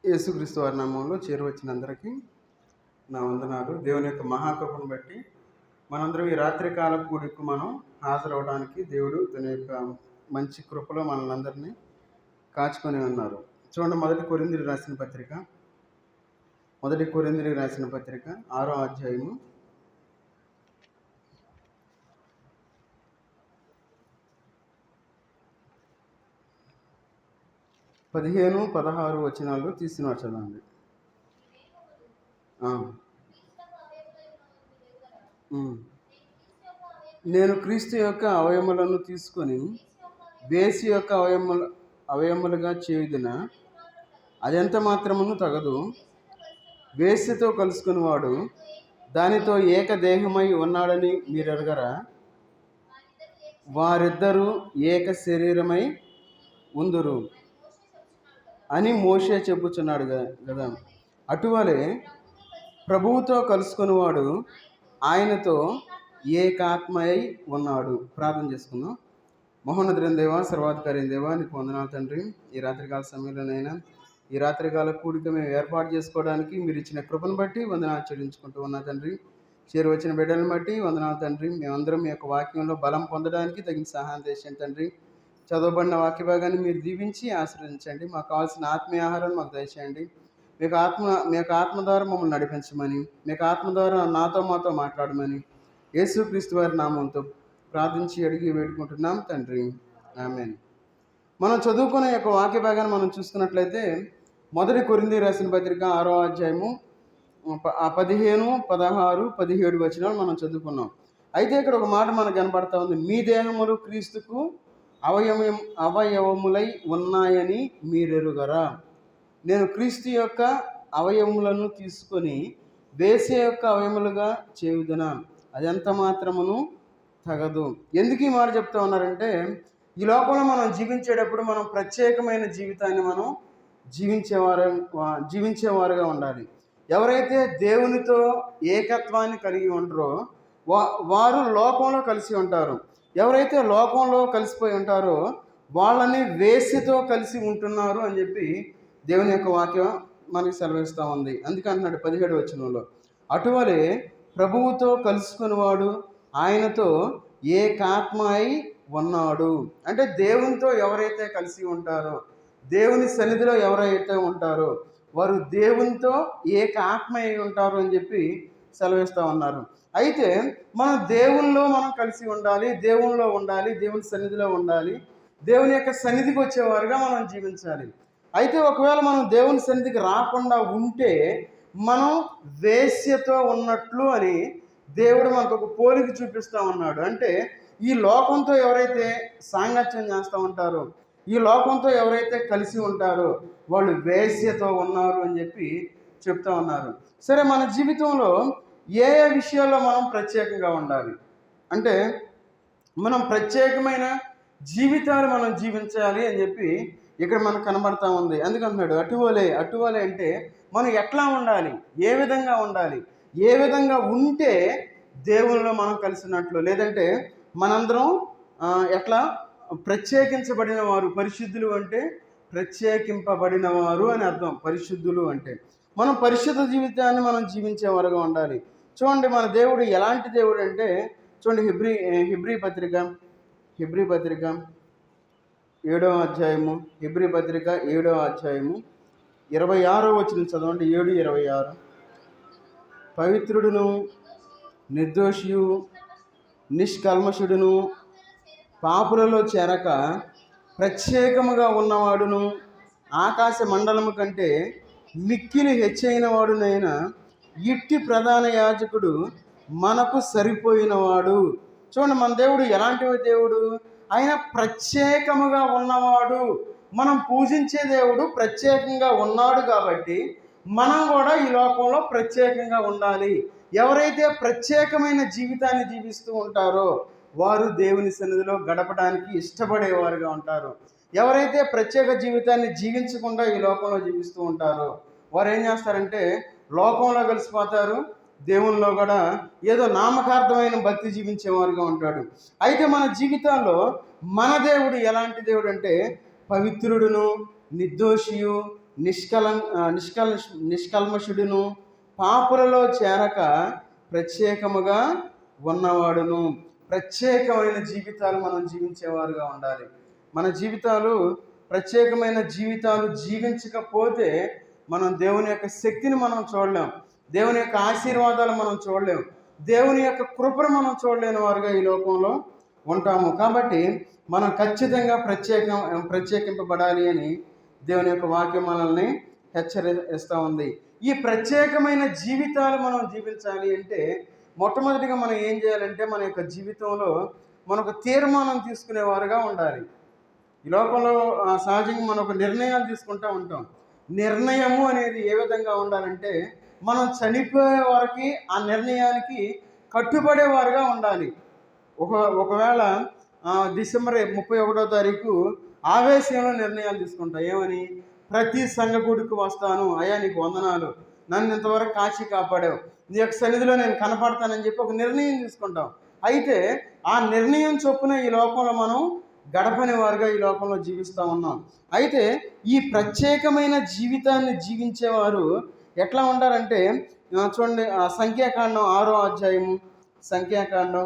యేసుక్రీస్తు వారి నామంలో చేరువచ్చిన అందరికీ నా వందనాలు. దేవుని యొక్క మహాకృపను బట్టి మనందరం ఈ రాత్రికాల కూడికి మనం హాజరవడానికి దేవుడు తన యొక్క మంచి కృపలో మనల్ని అందరినీ కాచుకొని ఉన్నారు. చూడండి, మొదటి కొరింథీయులకు రాసిన పత్రిక 6వ అధ్యాయము 15-16 వచనాలు తీసిన చదవండి. నేను క్రీస్తు యొక్క అవయములను తీసుకొని వేసి యొక్క అవయములుగా చేయుదున అదెంత మాత్రమును తగదు. వేసితో కలుసుకునివాడు దానితో ఏకదేహమై ఉన్నాడని మీరు ఎరగరా? వారిద్దరూ ఏక శరీరమై ఉందురు అని మోషే చెప్పుచున్నాడు కదా. అటువలే ప్రభువుతో కలుసుకునివాడు ఆయనతో ఏకాత్మై ఉన్నాడు. ప్రార్థన చేసుకుందాం. మహోన్నతుడైన దేవా, సర్వాధికారి దేవా, నీకు వందనాలు తండ్రి. ఈ రాత్రికాల సమయంలోనైనా ఈ రాత్రికాల కూడిక మేము ఏర్పాటు చేసుకోవడానికి మీరు ఇచ్చిన కృపను బట్టి వందనాలు చెల్లించుకుంటూ ఉన్నా తండ్రి. చేరువచ్చిన బిడ్డలను బట్టి వందనాలు తండ్రి. మేమందరం మీ యొక్క వాక్యంలో బలం పొందడానికి తగిన సహాయం చేయండి తండ్రి. చదవబడిన వాక్య భాగాన్ని మీరు దీవించి ఆశీర్వదించండి. మాకు కావాల్సిన ఆత్మీయ ఆహారం మాకు దయచేయండి. మీకు ఆత్మ ద్వారా మమ్మల్ని నడిపించమని, మీకు ఆత్మ ద్వారా మాతో మాట్లాడమని యేసుక్రీస్తు వారి నామంతో ప్రార్థించి అడిగి వేడుకుంటున్నాం తండ్రి. ఆమేన్. మనం చదువుకునే యొక్క వాక్య భాగాన్ని మనం చూసుకున్నట్లయితే మొదటి కొరింథీయులకు రాసిన పత్రిక 6వ అధ్యాయము 15, 16, 17 వచనాలు మనం చదువుకున్నాం. అయితే ఇక్కడ ఒక మాట మనకు కనబడతా ఉంది. మీ దేహములు క్రీస్తుకు అవయవములై ఉన్నాయని మీరెరుగరా? నేను క్రీస్తు యొక్క అవయవములను తీసుకొని వేసే యొక్క అవయములుగా చేయుదునా అదెంత మాత్రమును తగదు. ఎందుకు ఈ మాట చెప్తా ఉన్నారంటే, ఈ లోకంలో మనం జీవించేటప్పుడు మనం ప్రత్యేకమైన జీవితాన్ని మనం జీవించేవారుగా ఉండాలి. ఎవరైతే దేవునితో ఏకత్వాన్ని కలిగి ఉంటారో వారు లోకంలో కలిసి ఉంటారు. ఎవరైతే లోకంలో కలిసిపోయి ఉంటారో వాళ్ళని వేసితో కలిసి ఉంటున్నారు అని చెప్పి దేవుని యొక్క వాక్యం మనకి సెలవిస్తూ ఉంది. అందుకే అంటున్నాడు 17వ వచనంలో, అటువలే ప్రభువుతో కలుసుకునివాడు ఆయనతో ఏకాత్మై ఉన్నాడు. అంటే దేవునితో ఎవరైతే కలిసి ఉంటారో, దేవుని సన్నిధిలో ఎవరైతే ఉంటారో వారు దేవునితో ఏకాత్మై ఉంటారు అని చెప్పి సెలవిస్తూ ఉన్నారు. అయితే మనం దేవునిలో మనం కలిసి ఉండాలి, దేవునిలో ఉండాలి, దేవుని సన్నిధిలో ఉండాలి, దేవుని యొక్క సన్నిధికి వచ్చేవారుగా మనం జీవించాలి. అయితే ఒకవేళ మనం దేవుని సన్నిధికి రాకుండా ఉంటే మనం వేశ్యతో ఉన్నట్లు అని దేవుడు మనకు ఒక పోలిక చూపిస్తూ ఉన్నాడు. అంటే ఈ లోకంతో ఎవరైతే సాంగత్యం చేస్తూ ఉంటారో, ఈ లోకంతో ఎవరైతే కలిసి ఉంటారో వాళ్ళు వేశ్యతో ఉన్నారు అని చెప్పి చెప్తా ఉన్నారు. సరే, మన జీవితంలో ఏ విషయాల్లో మనం ప్రత్యేకంగా ఉండాలి అంటే మనం ప్రత్యేకమైన జీవితాలు మనం జీవించాలి అని చెప్పి ఇక్కడ మనకు కనబడతా ఉంది. అందుకంటున్నాడు అటువలే అంటే మనం ఎట్లా ఉండాలి, ఏ విధంగా ఉండాలి, ఏ విధంగా ఉంటే దేవునిలో మనం కలిసినట్లు, లేదంటే మనందరం ఎట్లా ప్రత్యేకించబడిన వారు. పరిశుద్ధులు అంటే ప్రత్యేకింపబడిన వారు అని అర్థం. పరిశుద్ధులు అంటే మనం పరిశుద్ధ జీవితాన్ని మనం జీవించేవారుగా ఉండాలి. చూడండి, మన దేవుడు ఎలాంటి దేవుడు అంటే, చూడండి, హెబ్రీ పత్రిక 7వ అధ్యాయము 26వ వచనం చదవండి. 7:26. పవిత్రుడును నిర్దోషియు నిష్కల్మషుడును పాపులలో చేరక ప్రత్యేకముగా ఉన్నవాడును ఆకాశ మండలము కంటే మిక్కిలి హెచ్చైన వాడునైనా ఇట్టి ప్రధాన యాజకుడు మనకు సరిపోయినవాడు. చూడండి, మన దేవుడు ఎలాంటి దేవుడు? ఆయన ప్రత్యేకముగా ఉన్నవాడు. మనం పూజించే దేవుడు ప్రత్యేకంగా ఉన్నాడు కాబట్టి మనం కూడా ఈ లోకంలో ప్రత్యేకంగా ఉండాలి. ఎవరైతే ప్రత్యేకమైన జీవితాన్ని జీవిస్తూ ఉంటారో వారు దేవుని సన్నిధిలో గడపడానికి ఇష్టపడేవారుగా ఉంటారు. ఎవరైతే ప్రత్యేక జీవితాన్ని జీవించకుండా ఈ లోకంలో జీవిస్తూ ఉంటారో వారు ఏం చేస్తారంటే లోకంలో కలిసిపోతారు, దేవునిలో కూడా ఏదో నామకార్థమైన భక్తి జీవించేవారుగా ఉంటాడు. అయితే మన జీవితంలో మన దేవుడు ఎలాంటి దేవుడు అంటే పవిత్రుడును నిర్దోషియు నిష్కల్మషుడును, పాపులలో చేరక ప్రత్యేకముగా ఉన్నవాడును. ప్రత్యేకమైన జీవితాలు మనం జీవించేవారుగా ఉండాలి. మన జీవితాలు ప్రత్యేకమైన జీవితాలు జీవించకపోతే మనం దేవుని యొక్క శక్తిని మనం చూడలేం, దేవుని యొక్క ఆశీర్వాదాలు మనం చూడలేం, దేవుని యొక్క కృపను మనం చూడలేని వారుగా ఈ లోకంలో ఉంటాము. కాబట్టి మనం ఖచ్చితంగా ప్రత్యేకింపబడాలి అని దేవుని యొక్క వాక్యం మనల్ని హెచ్చరిస్తూ ఉంది. ఈ ప్రత్యేకమైన జీవితాలు మనం జీవించాలి అంటే మొట్టమొదటిగా మనం ఏం చేయాలంటే మన యొక్క జీవితంలో మనకు తీర్మానం తీసుకునేవారుగా ఉండాలి. ఈ లోకంలో సహజంగా మనం ఒక నిర్ణయాలు తీసుకుంటూ ఉంటాం. నిర్ణయము అనేది ఏ విధంగా ఉండాలంటే మనం చనిపోయే వరకు ఆ నిర్ణయానికి కట్టుబడేవారుగా ఉండాలి. ఒకవేళ డిసెంబర్ 31వ తారీఖు ఆవేశంలో నిర్ణయాలు తీసుకుంటాం. ఏమని? ప్రతి సంఘగుడికి వస్తాను, అయ్యా నీకు వందనాలు, నన్ను ఇంతవరకు కాచి కాపాడావు, నీ యొక్క సన్నిధిలో నేను కనపడతానని చెప్పి ఒక నిర్ణయం తీసుకుంటాం. అయితే ఆ నిర్ణయం చొప్పున ఈ లోకంలో మనం గడపని వారుగా ఈ లోకంలో జీవిస్తూ ఉన్నాం. అయితే ఈ ప్రత్యేకమైన జీవితాన్ని జీవించేవారు ఎట్లా ఉంటారంటే చూడండి, సంఖ్యాకాండం 6వ అధ్యాయము, సంఖ్యాకాండం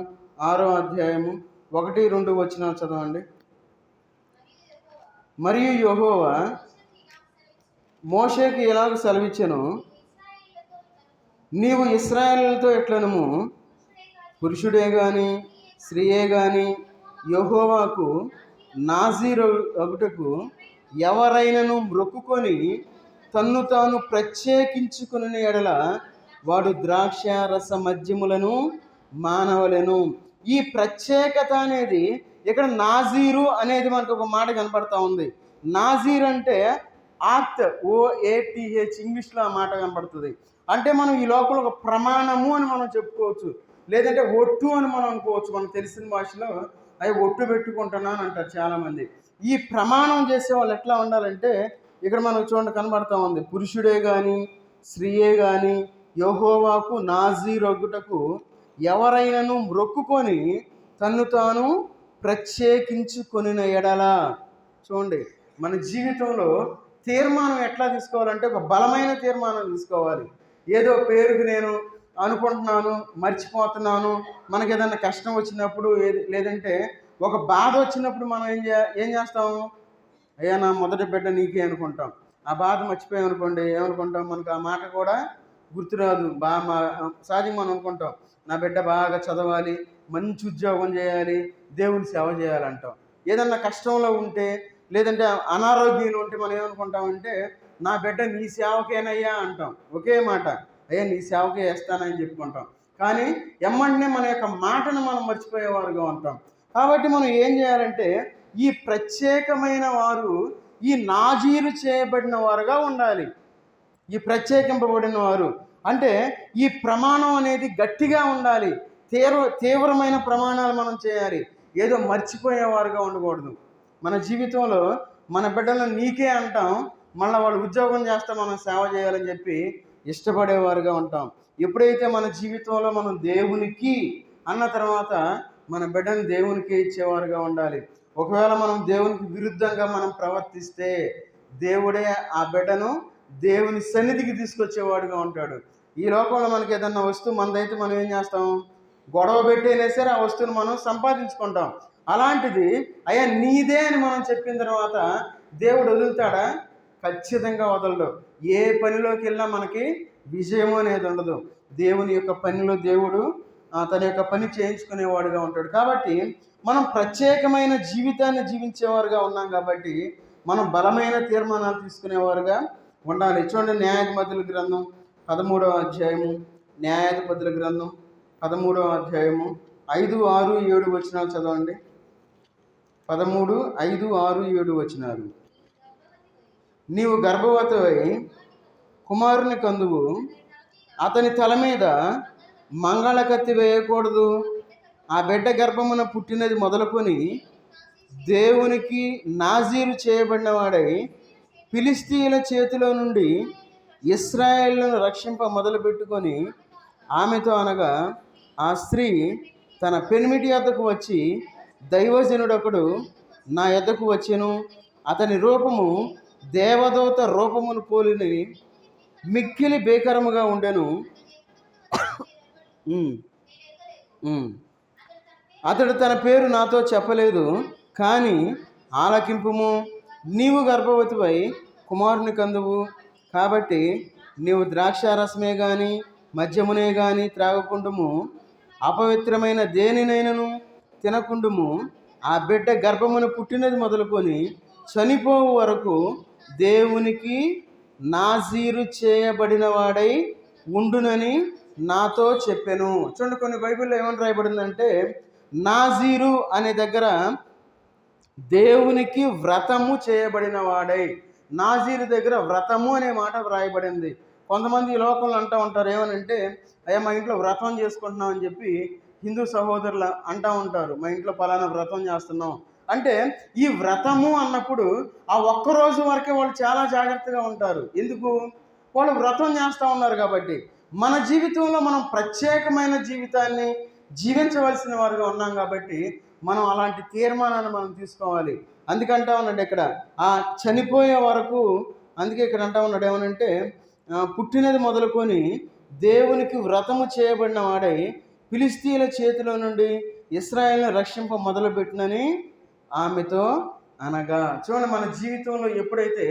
6వ అధ్యాయము 1-2 వచనాలు చదవండి. మరియు యెహోవా మోషేకి ఇలాగ సెలవిచ్చెను, నీవు ఇశ్రాయేలుతో ఎట్లనుము, పురుషుడే గాని స్త్రీయే గాని యెహోవాకు నాజీరు అగుటకు ఎవరైనను మ్రొక్కుకొని తన్ను తాను ప్రత్యేకించుకుని ఎడల వాడు ద్రాక్ష రస మద్యములను మానవలెను. ఈ ప్రత్యేకత అనేది ఇక్కడ నాజీరు అనేది మనకు ఒక మాట కనపడతా ఉంది. నాజీర్ అంటే ఆత్, OATH, ఇంగ్లీష్లో ఆ మాట కనపడుతుంది. అంటే మనం ఈ లోపల ఒక ప్రమాణము అని మనం చెప్పుకోవచ్చు, లేదంటే ఒట్టు అని మనం అనుకోవచ్చు. మనకు తెలిసిన భాషలో అవి ఒట్టు పెట్టుకుంటున్నాను అంటారు చాలామంది. ఈ ప్రమాణం చేసే వాళ్ళు ఎట్లా ఉండాలంటే ఇక్కడ మనకు చూడండి కనబడతా ఉంది, పురుషుడే కానీ స్త్రీయే కానీ యెహోవాకు నాజీరొగ్గుటకు ఎవరైనను మ్రొక్కుకొని తన్ను తాను ప్రత్యేకించుకొనిన ఎడల. చూడండి, మన జీవితంలో తీర్మానం ఎట్లా తీసుకోవాలంటే ఒక బలమైన తీర్మానం తీసుకోవాలి. ఏదో పేరుకి నేను అనుకుంటున్నాను, మర్చిపోతున్నాను, మనకి ఏదైనా కష్టం వచ్చినప్పుడు లేదంటే ఒక బాధ వచ్చినప్పుడు మనం ఏం చేస్తాము? అయ్యా నా మొదటి బిడ్డ నీకే అనుకుంటాం. ఆ బాధ మర్చిపోయామనుకోండి, ఏమనుకుంటాం? మనకు ఆ మాట కూడా గుర్తురాదు. సహజంగా మనం అనుకుంటాం, నా బిడ్డ బాగా చదవాలి, మంచి ఉద్యోగం చేయాలి, దేవుని సేవ చేయాలంటాం. ఏదన్నా కష్టంలో ఉంటే లేదంటే అనారోగ్యంలో ఉంటే మనం ఏమనుకుంటామంటే నా బిడ్డ నీ సేవకేనయ్యా అంటాం. ఒకే మాట, అయ్యా నీ సేవకే వేస్తానని చెప్పుకుంటాం. కానీ ఎమ్మంటనే మన యొక్క మాటను మనం మర్చిపోయేవారుగా ఉంటాం. కాబట్టి మనం ఏం చేయాలంటే ఈ ప్రత్యేకమైన వారు ఈ నాజీరు చేయబడిన వారుగా ఉండాలి. ఈ ప్రత్యేకింపబడిన వారు అంటే ఈ ప్రమాణం అనేది గట్టిగా ఉండాలి. తీవ్రమైన ప్రమాణాలు మనం చేయాలి. ఏదో మర్చిపోయేవారుగా ఉండకూడదు. మన జీవితంలో మన బిడ్డలను నీకే అంటాం, మళ్ళీ వాళ్ళు ఉద్యోగం చేస్తే మనం సేవ చేయాలని చెప్పి ఇష్టపడేవారుగా ఉంటాం. ఎప్పుడైతే మన జీవితంలో మనం దేవునికి అన్న తర్వాత మన బిడ్డను దేవునికి ఇచ్చేవారుగా ఉండాలి. ఒకవేళ మనం దేవునికి విరుద్ధంగా మనం ప్రవర్తిస్తే దేవుడే ఆ బిడ్డను దేవుని సన్నిధికి తీసుకొచ్చేవాడుగా ఉంటాడు. ఈ లోకంలో మనకి ఏదన్నా వస్తువు మనదైతే మనం ఏం చేస్తాం? గొడవ పెట్టైనా సరే ఆ వస్తువును మనం సంపాదించుకుంటాం. అలాంటిది అయ్యా నీదే అని మనం చెప్పిన తర్వాత దేవుడు వదులుతాడా? ఖచ్చితంగా వదలడు. ఏ పనిలోకి వెళ్ళినా మనకి విజయం అనేది ఉండదు. దేవుని యొక్క పనిలో దేవుడు తన యొక్క పని చేయించుకునేవాడుగా ఉంటాడు. కాబట్టి మనం ప్రత్యేకమైన జీవితాన్ని జీవించేవారుగా ఉన్నాం. కాబట్టి మనం బలమైన తీర్మానాలు తీసుకునేవారుగా ఉండాలి. చూడండి, న్యాయాధిపతుల గ్రంథం 13వ అధ్యాయము, న్యాయాధిపతుల గ్రంథం 13వ అధ్యాయము 5, 6, 7 వచనాలు చదవండి. 13, 5, 6, 7 వచనాలు. నీవు గర్భవతివై కుమారుని కందువు, అతని తల మీద మంగళకత్తి వేయకూడదు. ఆ బిడ్డ గర్భమున పుట్టినది మొదలుకొని దేవునికి నాజీరు చేయబడిన వాడై ఫిలిష్తీయుల చేతిలో నుండి ఇశ్రాయేలును రక్షింప మొదలుపెట్టుకొని ఆమెతో అనగా ఆ స్త్రీ తన పెనిమిటి యొద్దకు వచ్చి, దైవజనుడొకడు నా యొద్దకు వచ్చెను, అతని రూపము దేవదూత రూపమును పోలిని మిక్కిలి భీకరముగా ఉండెను. ఉమ్, ఉమ్. అతడు తన పేరు నాతో చెప్పలేదు, కానీ ఆలకింపుము, నీవు గర్భవతివై కుమారుని కందువు, కాబట్టి నీవు ద్రాక్షారసమే గాని మద్యమునే గాని త్రాగకుండుము, అపవిత్రమైన దేనినైనను తినకుండుము. ఆ బిడ్డ గర్భమును పుట్టినది మొదలుకొని చనిపోవు వరకు దేవునికి నాజీరు చేయబడిన వాడై ఉండునని నాతో చెప్పెను. చూడండి, కొన్ని బైబిల్లో ఏమని రాయబడిందంటే నాజీరు అనే దగ్గర దేవునికి వ్రతము చేయబడిన వాడై, నాజీరు దగ్గర వ్రతము అనే మాట వ్రాయబడింది. కొంతమంది ఈ లోకంలో అంటూ ఉంటారు, ఏమనంటే అయ్యా మా ఇంట్లో వ్రతం చేసుకుంటున్నాం అని చెప్పి హిందూ సహోదరులు అంటూ ఉంటారు, మా ఇంట్లో పలానా వ్రతం చేస్తున్నాం అంటే. ఈ వ్రతము అన్నప్పుడు ఆ ఒక్కరోజు వరకే వాళ్ళు చాలా జాగ్రత్తగా ఉంటారు. ఎందుకు? వాళ్ళు వ్రతం చేస్తూ ఉన్నారు కాబట్టి. మన జీవితంలో మనం ప్రత్యేకమైన జీవితాన్ని జీవించవలసిన వారుగా ఉన్నాం కాబట్టి మనం అలాంటి తీర్మానాన్ని మనం తీసుకోవాలి. అందుకంటా ఉన్నాడు ఇక్కడ ఆ చనిపోయే వరకు. అందుకే ఇక్కడ అంటా ఉన్నాడు ఏమనంటే పుట్టినది మొదలుకొని దేవునికి వ్రతము చేయబడిన వాడై ఫిలిస్తీన్ల చేతిలో నుండి ఇశ్రాయేలును రక్షింప మొదలుపెట్టినని ఆమెతో అనగా. చూడండి, మన జీవితంలో ఎప్పుడైతే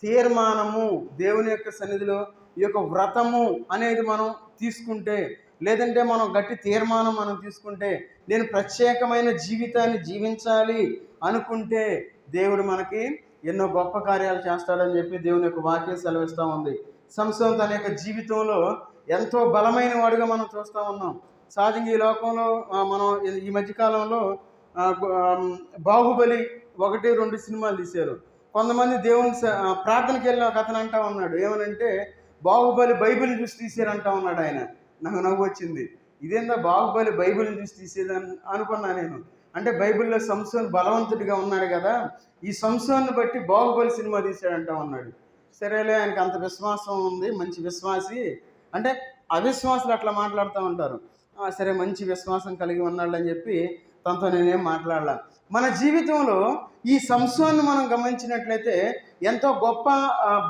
తీర్మానము దేవుని యొక్క సన్నిధిలో ఈ యొక్క వ్రతము అనేది మనం తీసుకుంటే, లేదంటే మనం గట్టి తీర్మానం మనం తీసుకుంటే, నేను ప్రత్యేకమైన జీవితాన్ని జీవించాలి అనుకుంటే దేవుడు మనకి ఎన్నో గొప్ప కార్యాలు చేస్తాడని చెప్పి దేవుని యొక్క వాక్యం సెలవిస్తూ ఉంది. సంసోను తన యొక్క జీవితంలో ఎంతో బలమైన వాడుగా మనం చూస్తూ ఉన్నాం. సహజంగా ఈ లోకంలో మనం ఈ మధ్యకాలంలో బాహుబలి 1, 2 సినిమాలు తీశారు. కొంతమంది దేవుని ప్రార్థనకి వెళ్ళిన ఒక అతను అంటా ఉన్నాడు, ఏమనంటే బాహుబలి బైబిల్ని చూసి తీసారంటా ఉన్నాడు ఆయన. నాకు నవ్వు వచ్చింది, ఇదేందా బాహుబలి బైబిల్ని చూసి తీసేదని అనుకున్నా నేను. అంటే బైబిల్లో సంసోను బలవంతుడిగా ఉన్నాడు కదా, ఈ సంసోన్ని బట్టి బాహుబలి సినిమా తీసాడంటా ఉన్నాడు. సరేలే, ఆయనకి అంత విశ్వాసం ఉంది, మంచి విశ్వాసి అంటే. అవిశ్వాసులు అట్లా మాట్లాడుతూ ఉంటారు. సరే, మంచి విశ్వాసం కలిగి ఉన్నాడు అని చెప్పి తనతో నేనేం మాట్లాడలా. మన జీవితంలో ఈ సంసోన్ని మనం గమనించినట్లయితే ఎంతో గొప్ప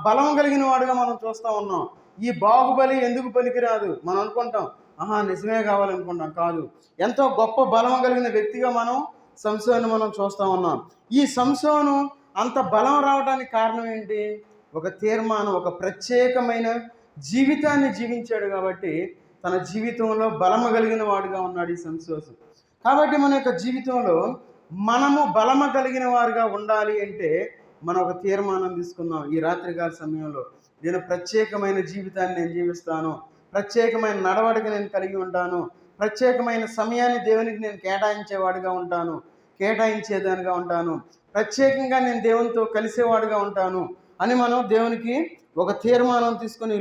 బలం కలిగిన వాడుగా మనం చూస్తూ ఉన్నాం. ఈ బాహుబలి ఎందుకు పనికిరాదు మనం అనుకుంటాం, నిజమే కావాలనుకుంటాం, కాదు. ఎంతో గొప్ప బలం కలిగిన వ్యక్తిగా మనం సంసోన్ని మనం చూస్తూ ఉన్నాం. ఈ సంసోను అంత బలం రావడానికి కారణం ఏంటి? ఒక తీర్మానం, ఒక ప్రత్యేకమైన జీవితాన్ని జీవించాడు కాబట్టి తన జీవితంలో బలము కలిగిన వాడుగా ఉన్నాడు ఈ సంసోను. కాబట్టి మన యొక్క జీవితంలో మనము బలము కలిగిన వారుగా ఉండాలి అంటే మనం ఒక తీర్మానం తీసుకుందాం. ఈ రాత్రికాల సమయంలో నేను ప్రత్యేకమైన జీవితాన్ని నేను జీవిస్తాను, ప్రత్యేకమైన నడవడిక నేను కలిగి ఉంటాను, ప్రత్యేకమైన సమయాన్ని దేవునికి నేను కేటాయించేవాడిగా ఉంటాను, కేటాయించేదానిగా ఉంటాను, ప్రత్యేకంగా నేను దేవునితో కలిసేవాడిగా ఉంటాను అని మనం దేవునికి ఒక తీర్మానం తీసుకొని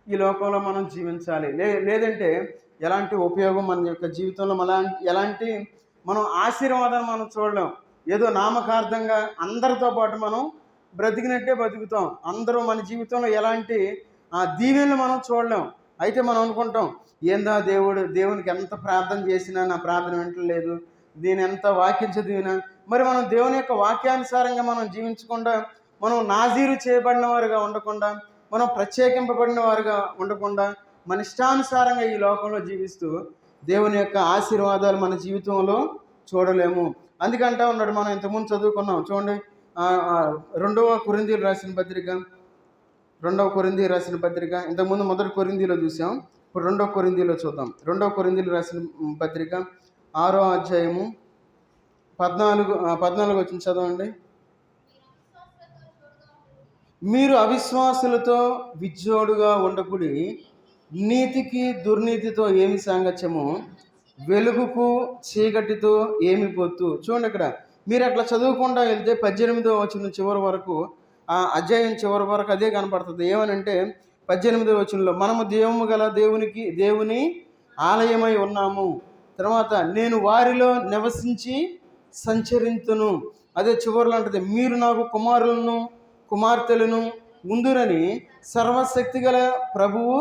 ఈ లోకంలో మనం జీవించాలి. లేదంటే ఎలాంటి ఉపయోగం మన యొక్క జీవితంలో ఎలాంటి మనం ఆశీర్వాదాన్ని మనం చూడలేం. ఏదో నామకార్థంగా అందరితో పాటు మనం బ్రతికినట్టే బతుకుతాం. అందరూ మన జీవితంలో ఎలాంటి దీవెనలు మనం చూడలేం. అయితే మనం అనుకుంటాం, ఏందా దేవునికి ఎంత ప్రార్థన చేసినా నా ప్రార్థన వింటలేదు, దీని ఎంత వాక్యం చదివినా. మరి మనం దేవుని యొక్క వాక్యానుసారంగా మనం జీవించకుండా, మనం నాజీరు చేయబడిన వారుగా ఉండకుండా, మనం ప్రత్యేకింపబడిన వారుగా ఉండకుండా, మన ఇష్టానుసారంగా ఈ లోకంలో జీవిస్తూ దేవుని యొక్క ఆశీర్వాదాలు మన జీవితంలో చూడలేము. అందుకంటా ఉన్నాడు, మనం ఇంతకుముందు చదువుకున్నాం చూడండి, 2వ కొరింథీయులు రాసిన పత్రిక, ఇంతకుముందు 1 కొరింథీలో చూసాం, ఇప్పుడు 2వ కొరింథీలో చూద్దాం. 2వ కొరింథీయులు రాసిన పత్రిక 6వ అధ్యాయము 14 వచ్చిన చదవండి. మీరు అవిశ్వాసులతో విజ్జోడుగా ఉండకుడి, నీతికి దుర్నీతితో ఏమి సాంగత్యము, వెలుగుకు చీకటితో ఏమి పొత్తు. చూడండి, ఇక్కడ మీరు అట్లా చదువుకుండా వెళ్తే 18వ వచనం చివరి వరకు, ఆ అధ్యాయం చివరి వరకు అదే కనపడుతుంది. ఏమనంటే 18వ వచనంలో మనము దేవుని ఆలయమై ఉన్నాము. తర్వాత నేను వారిలో నివసించి సంచరింతును. అదే చివరిలో అంటది, మీరు నాకు కుమారులను కుమార్తెలను ఉందురని సర్వశక్తి గల ప్రభువు